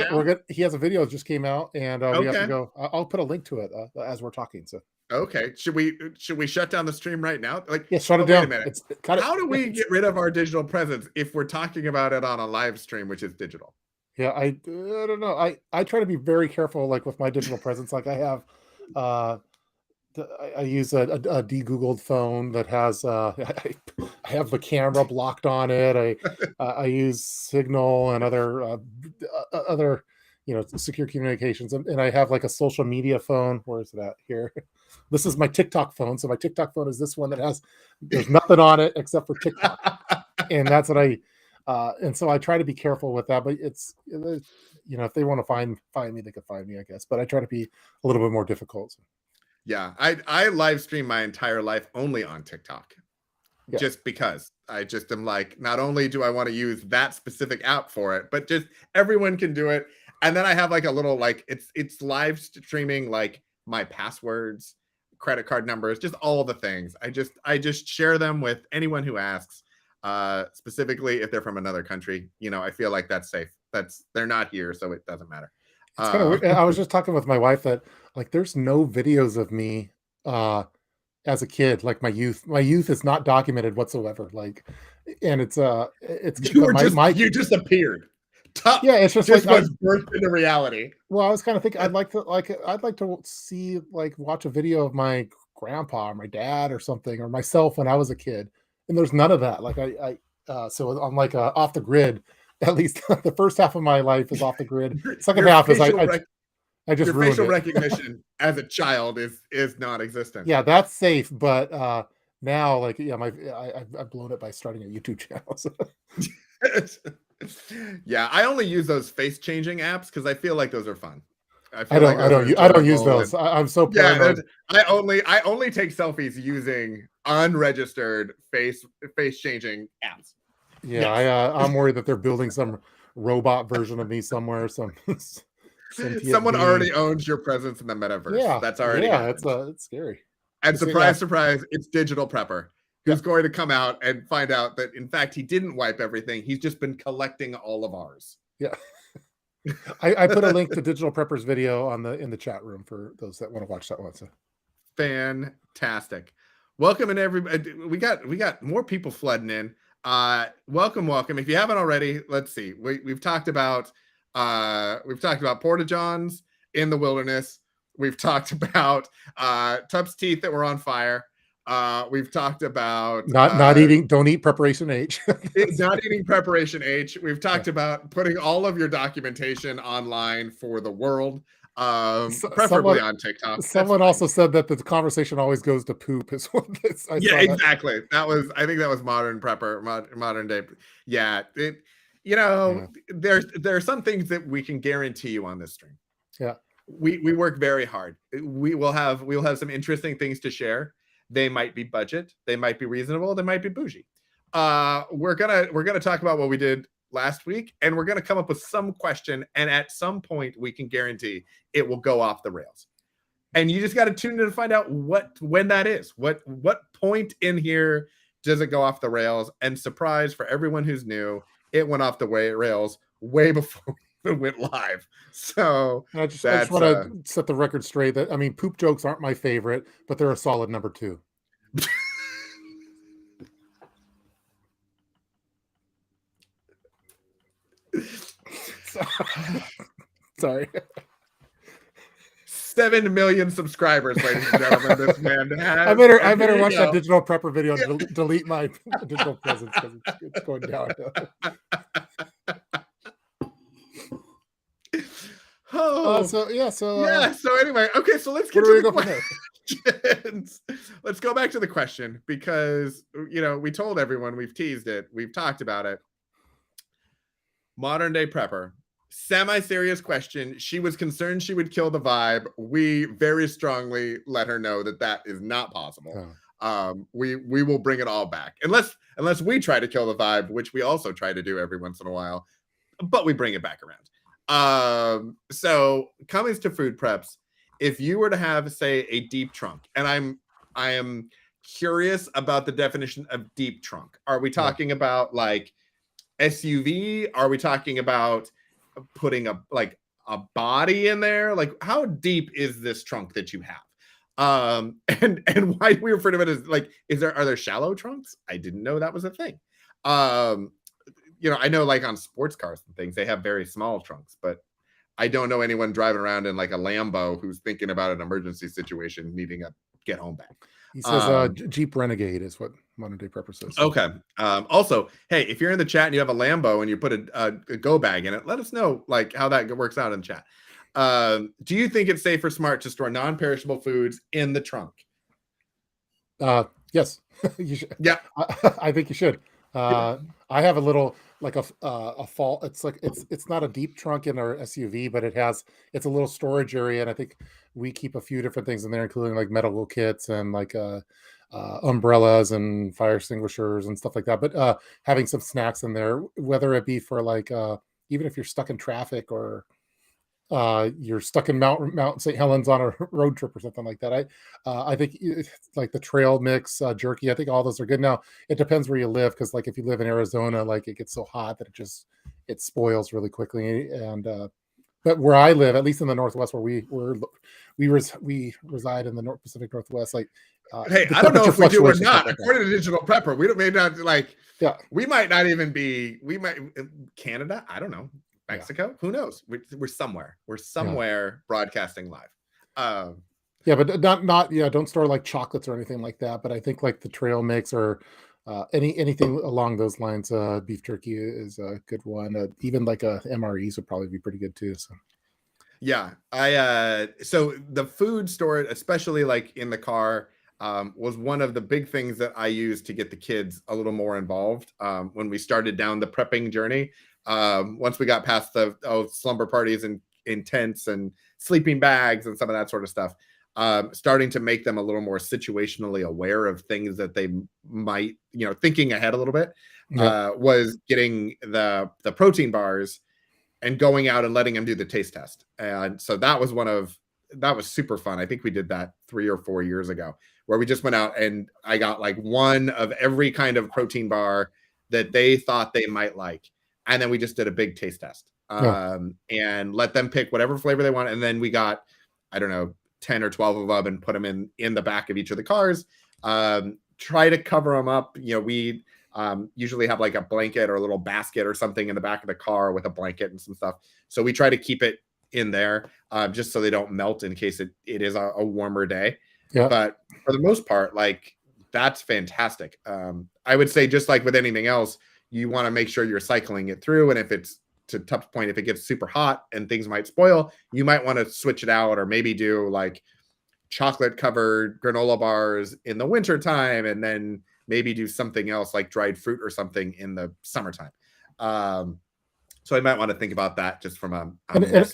He has a video that just came out, and we have to go. I'll put a link to it as we're talking. So. Okay. Should we shut down the stream right now? Shut it down. Wait a minute. How do we get rid of our digital presence if we're talking about it on a live stream, which is digital? Yeah, I don't know. I try to be very careful, like with my digital presence. Like I have, I use a de-Googled phone that has I have the camera blocked on it. I use Signal and other secure communications, and I have like a social media phone. Where is it at here? This is my TikTok phone. So my TikTok phone is this one that there's nothing on it except for TikTok, and that's what and so I try to be careful with that, but it's, if they want to find me, they can find me, I guess, but I try to be a little bit more difficult. Yeah. I live stream my entire life only on TikTok, just because I just am like, not only do I want to use that specific app for it, but just everyone can do it. And then I have like a little, like it's live streaming, like my passwords, credit card numbers, just all the things. I just share them with anyone who asks. Specifically if they're from another country, I feel like that's safe. They're not here, so it doesn't matter. It's kind of weird. I was just talking with my wife that like there's no videos of me as a kid, like my youth is not documented whatsoever. Like, and it's you just appeared. Yeah, it's just like was birthed into reality. Well, I was kind of thinking I'd like to see, like, watch a video of my grandpa or my dad or something, or myself when I was a kid. And there's none of that. Like so I'm like off the grid. At least the first half of my life is off the grid. Second half is I just your facial recognition as a child is non-existent. Yeah, that's safe. But now, like, I've blown it by starting a YouTube channel. So. Yeah, I only use those face changing apps because I feel like those are fun. I don't use those. I'm so paranoid. I only take selfies using unregistered face changing apps. Yeah, I'm worried that they're building some robot version of me somewhere. Someone already owns your presence in the metaverse. Yeah, that's already it's scary. And surprise, it's Digital Prepper who's going to come out and find out that in fact he didn't wipe everything. He's just been collecting all of ours. Yeah. I put a link to Digital Prepper's video in the chat room for those that want to watch that one. So fantastic. Welcome in everybody. We got more people flooding in. Welcome. If you haven't already, let's see. We've talked about porta-johns in the wilderness. We've talked about Tub's teeth that were on fire. We've talked about not eating. Don't eat preparation H. Not eating preparation H. We've talked about putting all of your documentation online for the world, preferably on TikTok. Someone also said that the conversation always goes to poop. Is what exactly. I think that was modern prepper, modern day. Yeah, there are some things that we can guarantee you on this stream. Yeah, we work very hard. We will have some interesting things to share. They might be budget, they might be reasonable, they might be bougie. We're gonna talk about what we did last week, and we're going to come up with some question, and at some point we can guarantee it will go off the rails. And you just got to tune in to find out when that is. What point in here does it go off the rails? And surprise for everyone who's new, it went off the rails way before it went live. So I just want to set the record straight that, I mean, poop jokes aren't my favorite, but they're a solid number 2. Sorry. 7 million subscribers, ladies and gentlemen. This man has. I better watch that digital prepper video and delete my digital presence because it's going down. So anyway, okay, so let's get to the questions. Let's go back to the question because we told everyone, we've teased it, we've talked about it. Modern day prepper, semi-serious question. She was concerned she would kill the vibe. We very strongly let her know that is not possible. We will bring it all back unless we try to kill the vibe, which we also try to do every once in a while, but we bring it back around. So coming to food preps, if you were to have, say, a deep trunk, and I am curious about the definition of deep trunk. Are we talking about like SUV? Are we talking about putting a body in there? Like, how deep is this trunk that you have? And why we refer to it as like, are there shallow trunks? I didn't know that was a thing. I know like on sports cars and things, they have very small trunks, but I don't know anyone driving around in like a Lambo who's thinking about an emergency situation needing a get home bag. He says Jeep Renegade is what modern day prepper says. Okay. Also, hey, if you're in the chat and you have a Lambo and you put a go bag in it, let us know like how that works out in the chat. Do you think it's safe or smart to store non-perishable foods in the trunk? Yes. You should. Yeah. I think you should. I have a little like a fall. It's like it's not a deep trunk in our SUV, but it's a little storage area, and I think we keep a few different things in there, including like medical kits and like umbrellas and fire extinguishers and stuff like that. But having some snacks in there, whether it be for like even if you're stuck in traffic or you're stuck in Mount St. Helens on a road trip or something like that. I think like the trail mix jerky, I think all those are good. Now it depends where you live, because like if you live in Arizona, like it gets so hot that it spoils really quickly. And but where I live, at least in the Northwest, where we reside in the Pacific Northwest, like hey, I don't know if we do or not. According to Digital Prepper, we may not like. Yeah, we might not even be. We might Canada. I don't know. Mexico, who knows? We're somewhere. We're somewhere broadcasting live. Yeah, but not don't store like chocolates or anything like that. But I think like the trail mix or anything along those lines, beef jerky is a good one. Even like MREs would probably be pretty good too. So yeah, so the food storage, especially like in the car, was one of the big things that I used to get the kids a little more involved when we started down the prepping journey. Once we got past the slumber parties and in tents and sleeping bags and some of that sort of stuff, starting to make them a little more situationally aware of things that they might, thinking ahead a little bit, was getting the protein bars and going out and letting them do the taste test. And so that was super fun. I think we did that 3 or 4 years ago, where we just went out and I got like one of every kind of protein bar that they thought they might like. And then we just did a big taste test and let them pick whatever flavor they want. And then we got, I don't know, 10 or 12 of them and put them in the back of each of the cars. Try to cover them up. We usually have like a blanket or a little basket or something in the back of the car with a blanket and some stuff. So we try to keep it in there just so they don't melt in case it is a warmer day. Yeah. But for the most part, like, that's fantastic. I would say, just like with anything else, you want to make sure you're cycling it through. And if it's, to Tup's point, if it gets super hot and things might spoil, you might want to switch it out, or maybe do like chocolate covered granola bars in the winter time, and then maybe do something else like dried fruit or something in the summertime. So I might want to think about that just from a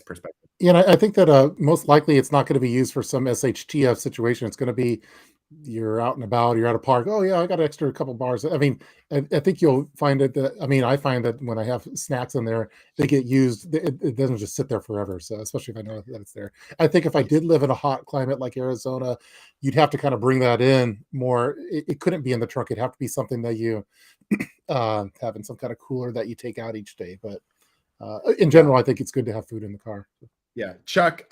perspective. Yeah, I think that most likely it's not going to be used for some SHTF situation. It's going to be you're out and about, you're at a park. Oh yeah, I got an extra couple bars. I mean, I think you'll find it that, I mean, I find that when I have snacks in there, they get used. It doesn't just sit there forever. So especially if I know that it's there. I think if I did live in a hot climate like Arizona, you'd have to kind of bring that in more. It couldn't be in the trunk. It'd have to be something that you have in some kind of cooler that you take out each day. But in general, I think it's good to have food in the car. Yeah. Chuck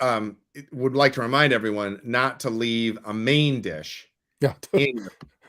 would like to remind everyone not to leave a main dish. Yeah. in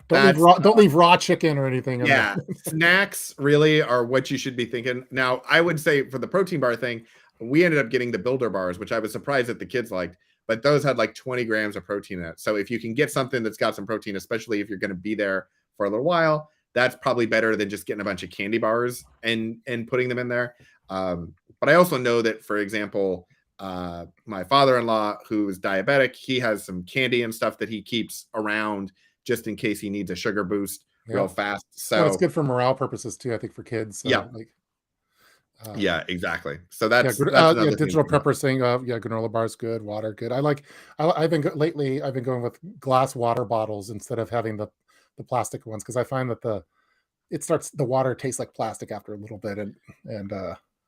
Don't leave raw chicken or anything. Yeah. Snacks really are what you should be thinking. Now, I would say for the protein bar thing, we ended up getting the Builder bars, which I was surprised that the kids liked, but those had like 20 grams of protein in it. So if you can get something that's got some protein, especially if you're going to be there for a little while, that's probably better than just getting a bunch of candy bars and putting them in there. But I also know that, for example, my father-in-law, who is diabetic, he has some candy and stuff that he keeps around just in case he needs a sugar boost real fast. So it's good for morale purposes too, I think, for kids. So, yeah. Yeah, exactly. So that's digital prepper saying, granola bars good, water good. I've been going with glass water bottles instead of having the plastic ones, because I find that the water tastes like plastic after a little bit, and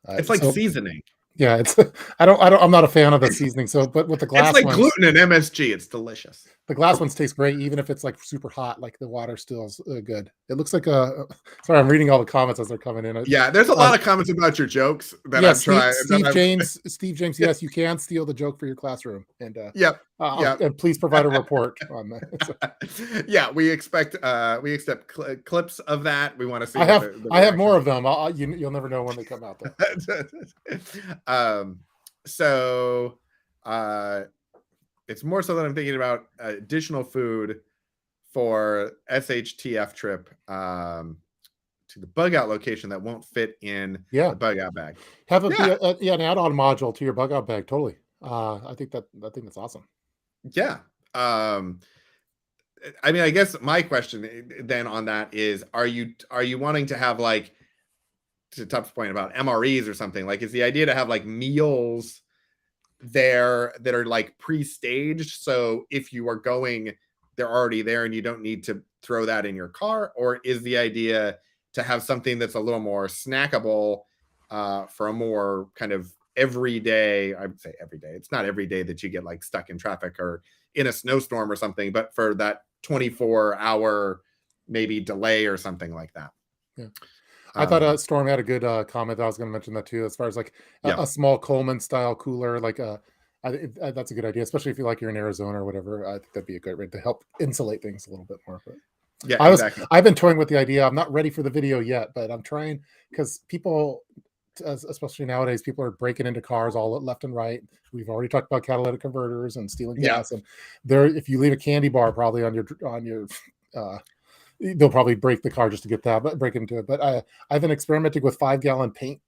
it's like seasoning. Yeah, it's I'm not a fan of the seasoning. So, but with the glass, it's like gluten and MSG. It's delicious. The glass ones taste great, even if it's like super hot. Like the water still is good. It looks like a. Sorry, I'm reading all the comments as they're coming in. Yeah, there's a lot of comments about your jokes that I'm trying. Steve James, yes, you can steal the joke for your classroom, and and please provide a report on that. Yeah, we expect clips of that. We want to see. I have more of them. You'll never know when they come out though. So it's more so that I'm thinking about additional food for SHTF trip to the bug out location that won't fit in the bug out bag. Have it be an add-on module to your bug out bag. Totally. I think that's awesome. Yeah. I mean, I guess my question then on that is, are you wanting to have, like, to Tup's point about MREs or something, like, is the idea to have like meals there that are like pre-staged, so if you are going, they're already there and you don't need to throw that in your car? Or is the idea to have something that's a little more snackable for a more kind of everyday, I would say every day, it's not every day that you get like stuck in traffic or in a snowstorm or something, but for that 24-hour maybe delay or something like that? Yeah. I thought Storm had a good comment. I was going to mention that too, as far as like a small Coleman style cooler. Like that's a good idea, especially if you like you're in Arizona or whatever. I think that'd be a great way to help insulate things a little bit more. But yeah, exactly. I've been toying with the idea. I'm not ready for the video yet, but I'm trying, because people, especially nowadays, people are breaking into cars all left and right. We've already talked about catalytic converters and stealing gas, and if you leave a candy bar probably on your they'll probably break the car just to get that, but break into it. But I've been experimenting with 5-gallon paint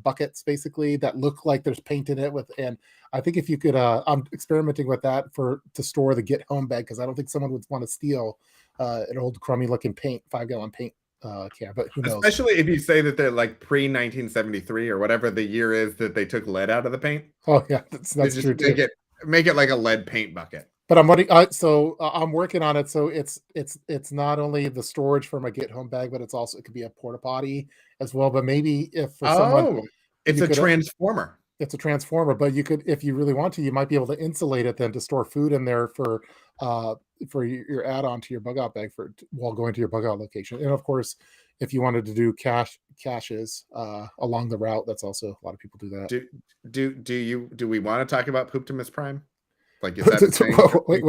buckets, basically, that look like there's paint in it and I think if you could, I'm experimenting with that to store the get home bag, because I don't think someone would want to steal an old crummy looking 5-gallon paint can, but who knows? Especially if you say that they're like pre-1973 or whatever the year is that they took lead out of the paint. Oh yeah, that's true too. Make it like a lead paint bucket. But I'm working on it. So it's not only the storage for my get home bag, but it could be a porta potty as well. But maybe if for someone, it's a transformer. It's a transformer, but you could, if you really want to, you might be able to insulate it then to store food in there for your add-on to your bug out bag while going to your bug out location. And of course, if you wanted to do caches along the route, that's also, a lot of people do that. Do we want to talk about Pooptimus Prime? Like, is that wait,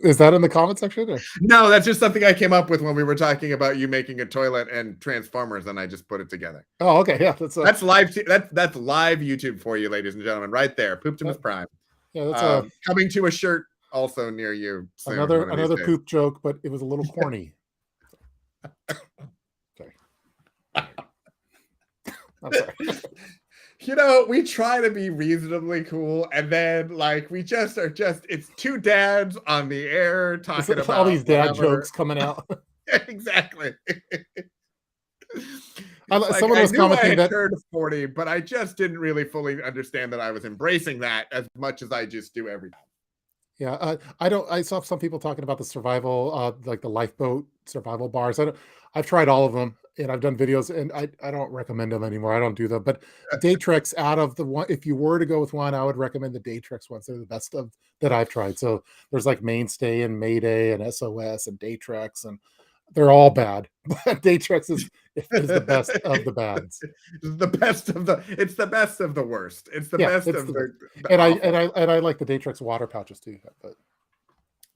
is that in the comment section? Or? No, that's just something I came up with when we were talking about you making a toilet and Transformers, and I just put it together. Oh, okay, yeah, that's live. That's live YouTube for you, ladies and gentlemen, right there. Pooptimus Prime. Yeah, that's coming to a shirt also near you. Another poop joke, but it was a little corny. Sorry. I'm sorry. We try to be reasonably cool, and then like we just it's two dads on the air talking about all these dad jokes coming out. Exactly. Someone was commenting that I turned 40, but I just didn't really fully understand that I was embracing that as much as I just do every time. Yeah, I saw some people talking about the survival, like the lifeboat survival bars. I've tried all of them and I've done videos, and I don't recommend them anymore. I don't do them. But Daytrix, out of the one, if you were to go with one, I would recommend the Daytrix ones. They're the best of that I've tried. So there's like Mainstay and Mayday and SOS and Daytrix, and they're all bad. But Daytrix is the best of the bads. It's the best of the. It's the best of the worst. It's the best of the and awful. I like the Daytrix water pouches too. But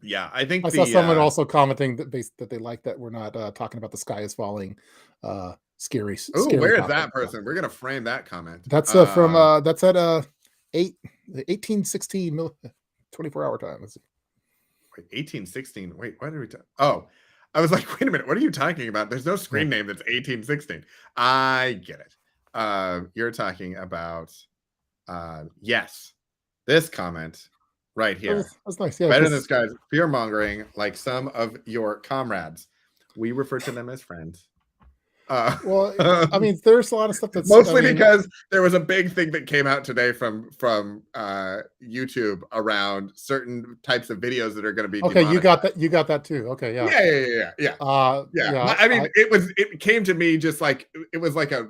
yeah, I think I saw someone also commenting that they like that we're not talking about the sky is falling. Scary. Oh, scary where is topic. that person? We're gonna frame that comment. That's from that's at 1816 24-hour time. Let's see. Wait, 1816. Wait, what are we talking? Oh, I was like, wait a minute, what are you talking about? There's no screen name that's 1816. I get it. You're talking about yes, this comment right here. That's nice. Yeah, better than this guy's fear mongering like some of your comrades. We refer to them as friends. Well, I mean, there's a lot of stuff that's mostly because there was a big thing that came out today from YouTube around certain types of videos that are going to be okay. Demonetized. You got that too. Okay, yeah. Yeah. I mean, it came to me just like it was like a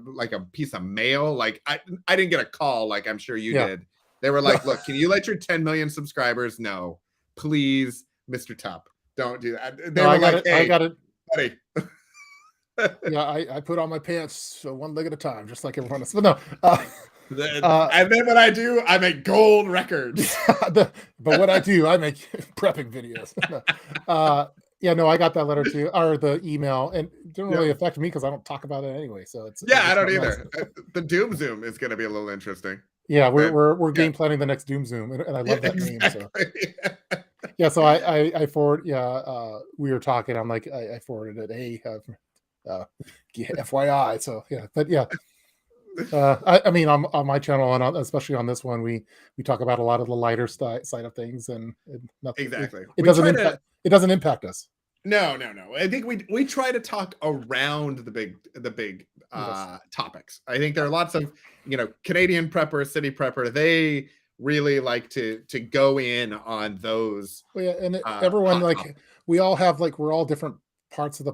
piece of mail. Like I didn't get a call like I'm sure you did. They were like, look, can you let your 10 million subscribers know, please, Mr. Tup, don't do that. They were like, hey, I got it, buddy. Yeah, I put on my pants one leg at a time, just like everyone else. But no, and then what I do, I make gold records. But what I do, I make prepping videos. I got that letter too, or the email, and it didn't really affect me because I don't talk about it anyway. So it's I don't either. Nice. The Doom Zoom is going to be a little interesting. Yeah, we're game planning the next Doom Zoom, and I love that name. So so I forward. We were talking. I'm like I forwarded it. FYI. So but I mean on my channel, and especially on this one, we talk about a lot of the lighter side of things, and nothing. Exactly. It doesn't impact us. No. I think we try to talk around the big topics. I think there are lots of Canadian prepper, city prepper. They really like to go in on those. Well, yeah, and everyone we all have we're all different parts of the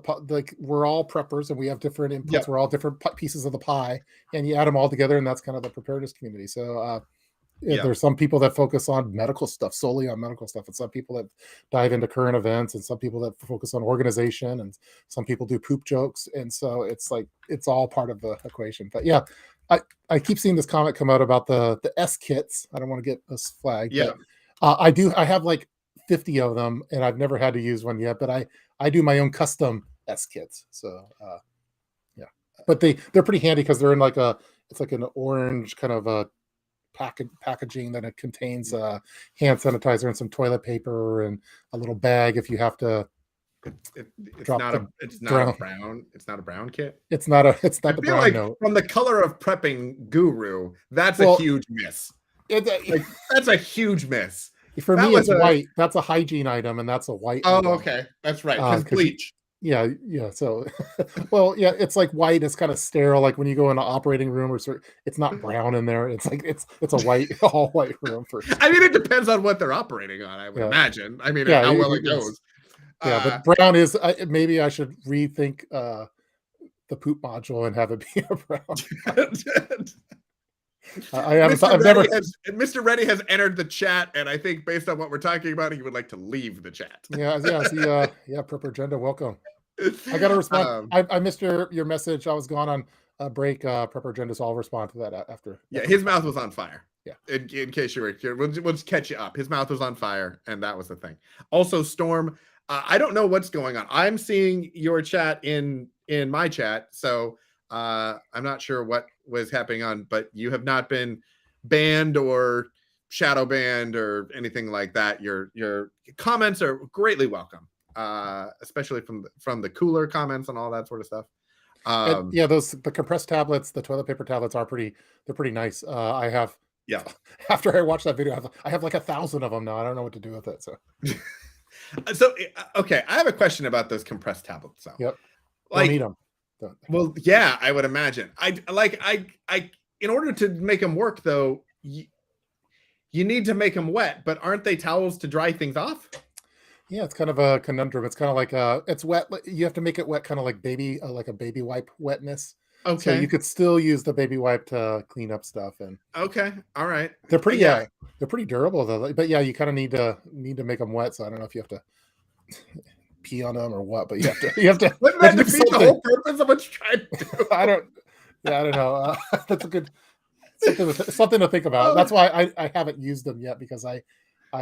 we're all preppers and we have different inputs. Yep. We're all different pieces of the pie, and you add them all together, and that's kind of the preparedness community. So there's some people that focus on medical stuff, solely on medical stuff, and some people that dive into current events, and some people that focus on organization, and some people do poop jokes. And so it's all part of the equation. But I keep seeing this comment come out about the S kits. I don't want to get us flagged. Yeah, I have 50 of them, and I've never had to use one yet, but I do my own custom S kits. So but they're pretty handy because they're in it's like an orange kind of a packaging that it contains hand sanitizer and some toilet paper and a little bag if you have to. It's not a brown kit. It's not the brown note. From the color of prepping guru, that's a huge miss. That's a huge miss. For me, it's white. That's a hygiene item, and that's a white. Oh, item. Okay, that's right. Because bleach. Yeah. So, it's like white. It's kind of sterile. Like when you go in an operating room, it's not brown in there. It's it's a white, all white room. I mean, it depends on what they're operating on. I would imagine. I mean, how well it goes. But brown is. Maybe I should rethink the poop module and have it be a brown. Mr. Reddy has entered the chat, and I think based on what we're talking about, he would like to leave the chat. Prepper Agenda, welcome. I got to respond. I missed your message. I was gone on break. Prepper Agenda, so I'll respond to that after. Yeah, his mouth was on fire. Yeah. In case you were here, we'll just catch you up. His mouth was on fire, and that was the thing. Also, Storm, I don't know what's going on. I'm seeing your chat in my chat, so I'm not sure what was happening on, but you have not been banned or shadow banned or anything like that. Your comments are greatly welcome, especially from the cooler comments and all that sort of stuff. The compressed tablets, the toilet paper tablets they're pretty nice. I have after I watched that video, I have 1,000 of them now. I don't know what to do with it. So okay, I have a question about those compressed tablets. So yep, don't need them. Well, yeah, I would imagine. I in order to make them work though, you need to make them wet, but aren't they towels to dry things off? Yeah, it's kind of a conundrum. It's kind of like it's wet. You have to make it wet, kind of like like a baby wipe wetness. So you Okay. could still use the baby wipe to clean up stuff, and Okay. All right. they're pretty Yeah. they're pretty durable though. But yeah, you kind of need to make them wet. So I don't know if you have to pee on them or what, but you have to Wouldn't you have that to do defeat the something. whole purpose of what you're trying to do? I don't know. That's a good something to think about. Oh, That's why I haven't used them yet, because I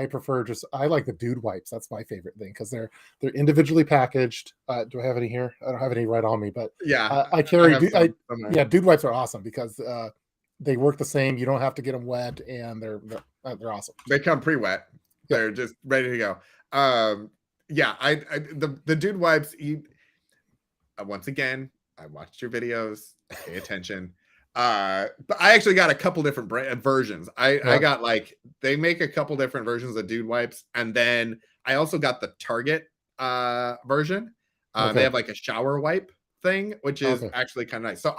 prefer I like the dude wipes. That's my favorite thing, because they're individually packaged. Do I have any here? I don't have any right on me, but yeah. I carry. have some somewhere. Yeah, dude wipes are awesome because they work the same. You don't have to get them wet, and they're awesome. They come pre-wet. Yeah. They're just ready to go. Yeah, the dude wipes. Once again, I watched your videos. Pay attention. But I actually got a couple different versions. I got they make a couple different versions of dude wipes, and then I also got the Target version. They have like a shower wipe thing, which is actually kind of nice. So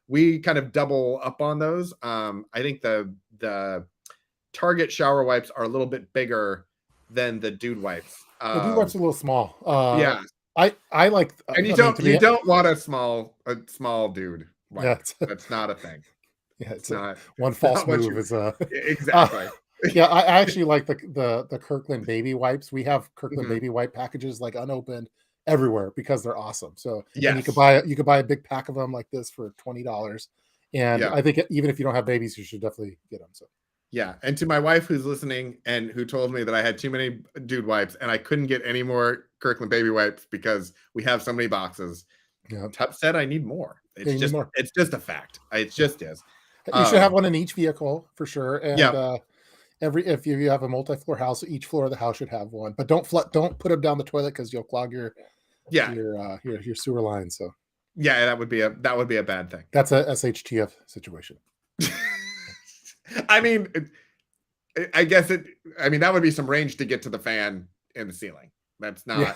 we kind of double up on those. I think the Target shower wipes are a little bit bigger than the dude wipes. The dude wipes are a little small. Yeah, I like, and you don't want a small dude wipe. Yeah, that's not a thing. Yeah, it's not one false move is exactly. Yeah, I actually like the Kirkland baby wipes. We have Kirkland baby wipe packages unopened everywhere because they're awesome. So you could buy a big pack of them like this for $20. And I think even if you don't have babies, you should definitely get them. So yeah, and to my wife who's listening and who told me that I had too many dude wipes and I couldn't get any more Kirkland baby wipes because we have so many boxes. Yeah, Tup said I need more. It's just a fact. It just is. You should have one in each vehicle for sure. And if you have a multi-floor house, each floor of the house should have one. But don't put them down the toilet because you'll clog your sewer line. So yeah, that would be a bad thing. That's a SHTF situation. I mean, I guess that would be some range to get to the fan in the ceiling. That's not. Yeah.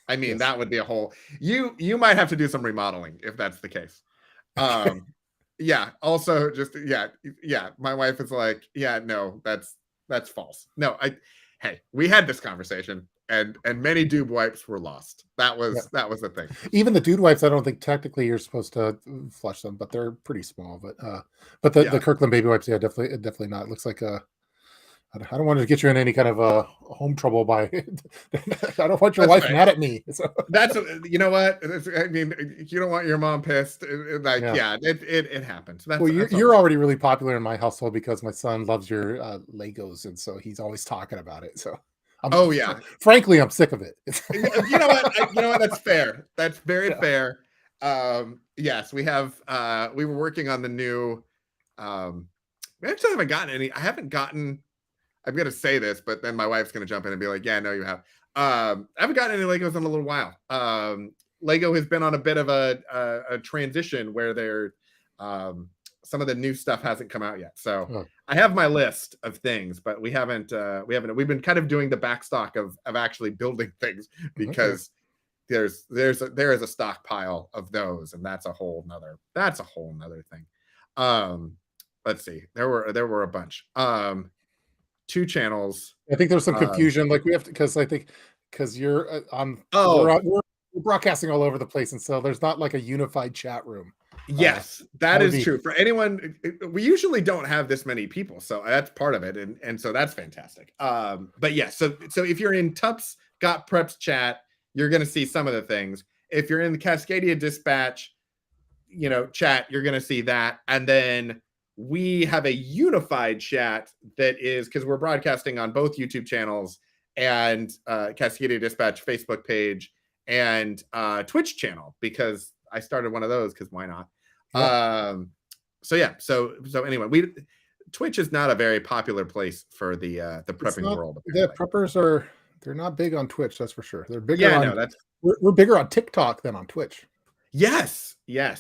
I mean, that would be a whole. You might have to do some remodeling if that's the case. Yeah. Also, just yeah. My wife is like, yeah, no, that's false. No, hey, we had this conversation, and many dude wipes were lost. That was the thing. Even the dude wipes, I don't think technically you're supposed to flush them, but they're pretty small. But the Kirkland baby wipes, yeah, definitely not. It looks like I don't want to get you in any kind of home trouble by. I don't want your wife mad at me. So. That's you know what I mean. You don't want your mom pissed. It happens. Well, you're already really popular in my household because my son loves your Legos, and so he's always talking about it. So. Frankly, I'm sick of it. You know what? That's fair. That's very fair. Yes, we have. We were working on the new. We actually haven't gotten any. I haven't gotten. I'm going to say this, but then my wife's going to jump in and be like, yeah, no, you have. I haven't gotten any Legos in a little while. Lego has been on a bit of a transition where they're some of the new stuff hasn't come out yet. So I have my list of things, but we haven't. We've been kind of doing the backstock of actually building things because there is a stockpile of those, and that's a whole nother thing. Let's see. There were a bunch. 2 channels. I think there's some confusion. We have to, because you're on. We're broadcasting all over the place, and so there's not a unified chat room. Yes, that is true. For anyone, we usually don't have this many people, so that's part of it, and so that's fantastic. But yeah, so if you're in Tup's Got Preps chat, you're going to see some of the things. If you're in the Cascadia Dispatch, chat, you're going to see that, and then. We have a unified chat that is because we're broadcasting on both YouTube channels and Cascadia Dispatch Facebook page and Twitch channel because I started one of those because why not? Yeah. So anyway, Twitch is not a very popular place for the prepping world. The preppers they're not big on Twitch, that's for sure. They're bigger we're bigger on TikTok than on Twitch. Yes.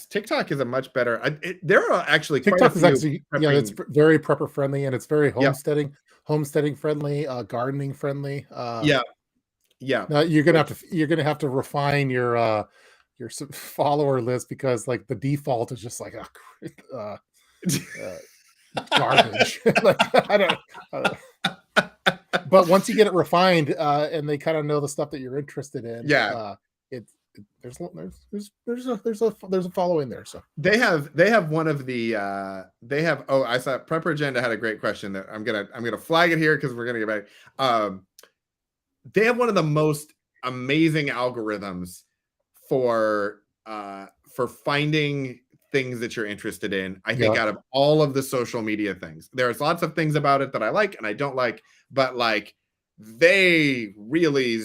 TikTok is a much better. There are actually TikTok is actually it's very prepper friendly and it's very homesteading friendly, gardening friendly. Yeah. Now you're gonna have to refine your follower list because the default is just garbage. Like I don't. But once you get it refined, and they kind of know the stuff that you're interested in, there's a following there. So they have one of the I saw Prepper Agenda had a great question that I'm gonna flag it here because we're gonna get back. They have one of the most amazing algorithms for finding things that you're interested in. I think out of all of the social media things, there's lots of things about it that I like and I don't like, but like they really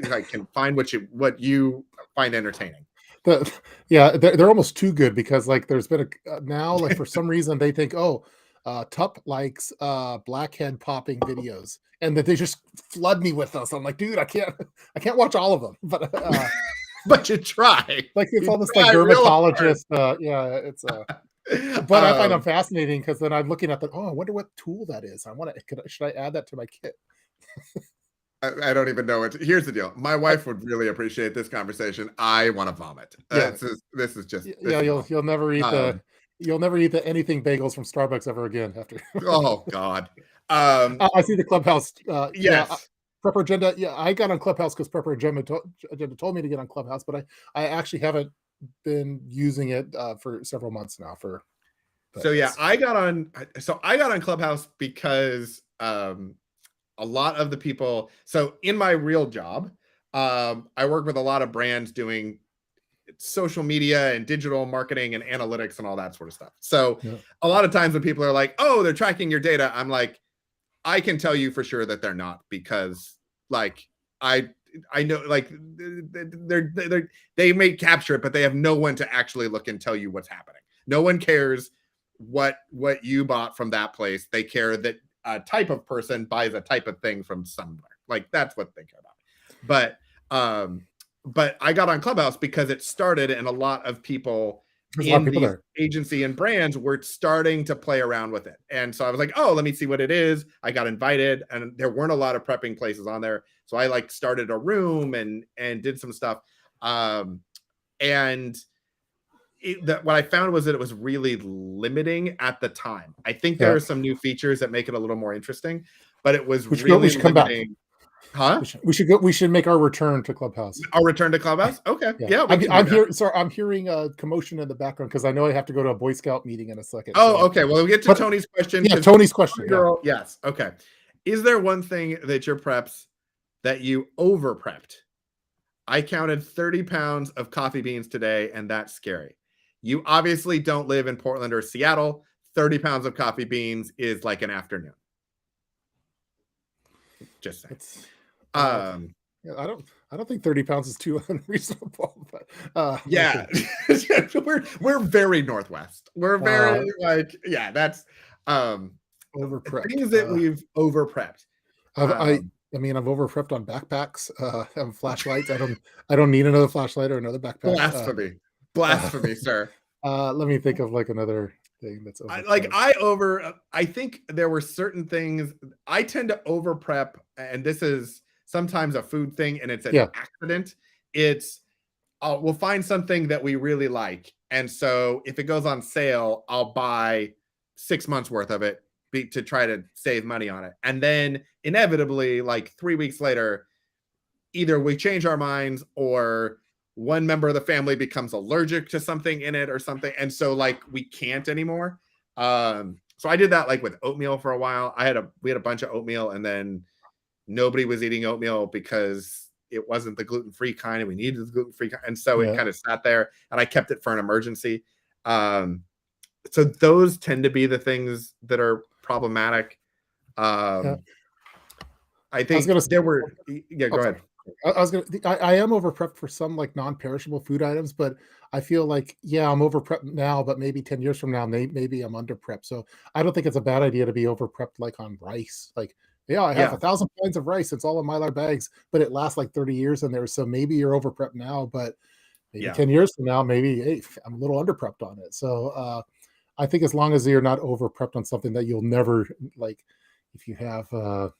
like can find what you find entertaining. They're almost too good because like there's been now like for some reason they think Tup likes blackhead popping videos and that they just flood me with those. I'm like, dude, I can't watch all of them, but but you try. Like it's all this like dermatologist. It's but I find them fascinating because then I'm looking at I wonder what tool that is. Should I add that to my kit? I don't even know it. Here's the deal. My wife would really appreciate this conversation. I want to vomit. This is just you'll never eat the anything bagels from Starbucks ever again after. Oh God. I see the Clubhouse. Yes. Prepper Agenda. Yeah, I got on Clubhouse because Prepper Agenda told me to get on Clubhouse, but I actually haven't been using it for several months now. I got on Clubhouse because a lot of the people. So in my real job, I work with a lot of brands doing social media and digital marketing and analytics and all that sort of stuff. So a lot of times when people are like, "Oh, they're tracking your data," I'm like, I can tell you for sure that they're not, because like I know like they may capture it, but they have no one to actually look and tell you what's happening. No one cares what you bought from that place. They care that a type of person buys a type of thing from somewhere. Like that's what they care about. But I got on Clubhouse because it started, and a lot of people agency and brands were starting to play around with it. And so I was like, oh, let me see what it is. I got invited, and there weren't a lot of prepping places on there. So I like started a room and did some stuff. And what I found was that it was really limiting at the time. I think there are some new features that make it a little more interesting, but it was really limiting. Huh? We should make our return to Clubhouse. Our return to Clubhouse? Okay. Yeah. I'm hearing a commotion in the background because I know I have to go to a Boy Scout meeting in a second. Oh, okay. Well, we'll get to Tony's question. Yeah, Tony's question. Girl. Yeah. Yes. Okay. Is there one thing that your preps that you over prepped? I counted 30 pounds of coffee beans today, and that's scary. You obviously don't live in Portland or Seattle. 30 pounds of coffee beans is like an afternoon. Just saying. I don't think 30 pounds is too unreasonable. But we're very Northwest. We're very that's over prepped. Things that we've over prepped. I've over prepped on backpacks and flashlights. I don't need another flashlight or another backpack. Blasphemy, sir. Let me think of like another thing that's I think there were certain things I tend to over prep, and this is sometimes a food thing, and it's an accident. It's we'll find something that we really like, and so if it goes on sale, I'll buy 6 months worth of it to try to save money on it, and then inevitably, like 3 weeks later, either we change our minds or one member of the family becomes allergic to something in it or something, and so like we can't anymore. So I did that like with oatmeal for a while. We had a bunch of oatmeal, and then nobody was eating oatmeal because it wasn't the gluten-free kind, and we needed the gluten-free kind, and so it kind of sat there, and I kept it for an emergency. So those tend to be the things that are problematic. I think there were. Yeah, go ahead. I am over prepped for some like non-perishable food items, but I feel like, I'm over prepped now, but maybe 10 years from now, maybe I'm under prepped. So I don't think it's a bad idea to be over prepped like on rice. Like, I have 1,000 pounds of rice. It's all in Mylar bags, but it lasts like 30 years in there. So maybe you're over prepped now, but maybe 10 years from now, maybe I'm a little under prepped on it. So I think as long as you're not over prepped on something that you'll never like, if you have, I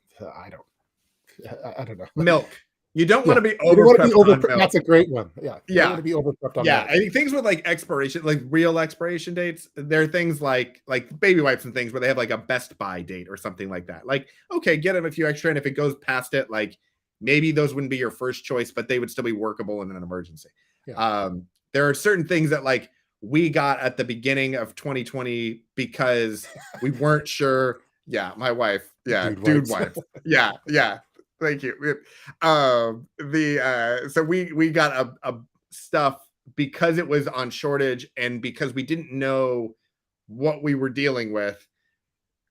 don't know. Milk. You don't want to be You don't want to be over prepped on over. milk. That's a great one. Yeah. You Yeah. don't want to be over prepped on Yeah, milk. I think things with like expiration, like real expiration dates, there are things like baby wipes and things where they have like a best buy date or something like that. Like, okay, get them a few extra, and if it goes past it, like maybe those wouldn't be your first choice, but they would still be workable in an emergency. Yeah. There are certain things that like we got at the beginning of 2020 because we weren't sure. Yeah, my wife. Yeah, dude wife. Yeah. Thank you. So we got a stuff because it was on shortage and because we didn't know what we were dealing with.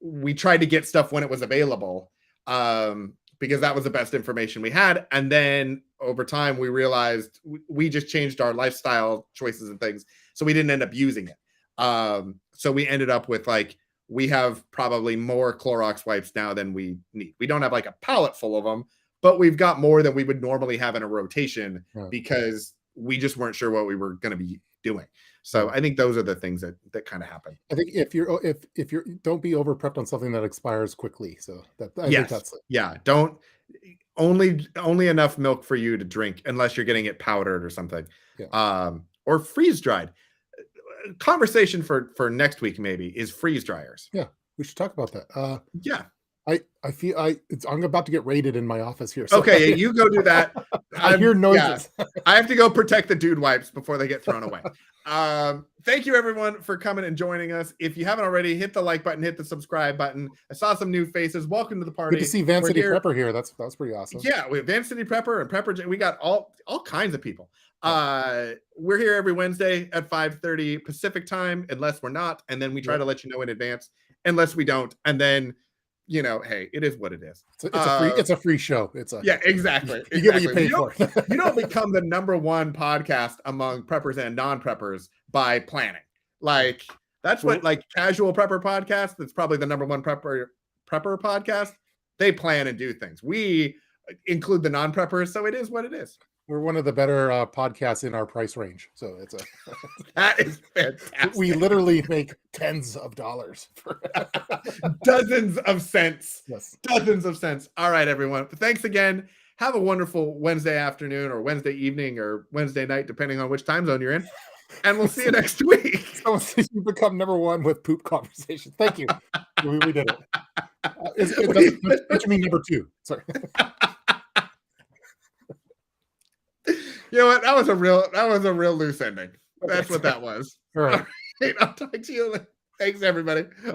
We tried to get stuff when it was available because that was the best information we had. And then over time, we realized we just changed our lifestyle choices and things, so we didn't end up using it. So we ended up with like, we have probably more Clorox wipes now than we need. We don't have like a pallet full of them, but we've got more than we would normally have in a rotation because we just weren't sure what we were going to be doing. So I think those are the things that kind of happen. I think if you're don't be over prepped on something that expires quickly. So I think that's it. Yeah. Don't only enough milk for you to drink unless you're getting it powdered or something. Yeah. Or freeze dried. Conversation for next week maybe is freeze dryers. Yeah, we should talk about that. Yeah. I feel I'm about to get raided in my office here. So. Okay, you go do that. I hear noises. Yeah, I have to go protect the dude wipes before they get thrown away. Thank you everyone for coming and joining us. If you haven't already, hit the like button, hit the subscribe button. I saw some new faces. Welcome to the party. Good to see Van City Prepper here. That's pretty awesome. Yeah, we have Van City Prepper and Prepper. We got all kinds of people. We're here every Wednesday at 5:30 Pacific time, unless we're not, and then we try to let you know in advance, unless we don't, and then hey, it is what it is. It's a free show. Exactly. You get what you pay for. You don't become the #1 podcast among preppers and non-preppers by planning. Like that's what like Casual Prepper Podcast. That's probably the #1 prepper podcast. They plan and do things. We include the non-preppers, so it is what it is. We're one of the better podcasts in our price range. So it's that is fantastic. We literally make tens of dollars for dozens of cents. Yes. Dozens of cents. All right, everyone. Thanks again. Have a wonderful Wednesday afternoon or Wednesday evening or Wednesday night, depending on which time zone you're in. And we'll see you next week. Someone says you become #1 with poop conversation. Thank you. We did it. It doesn't mean #2. Sorry. You know what? That was a real loose ending. That's what that was. All right. I'll talk to you later. Thanks, everybody.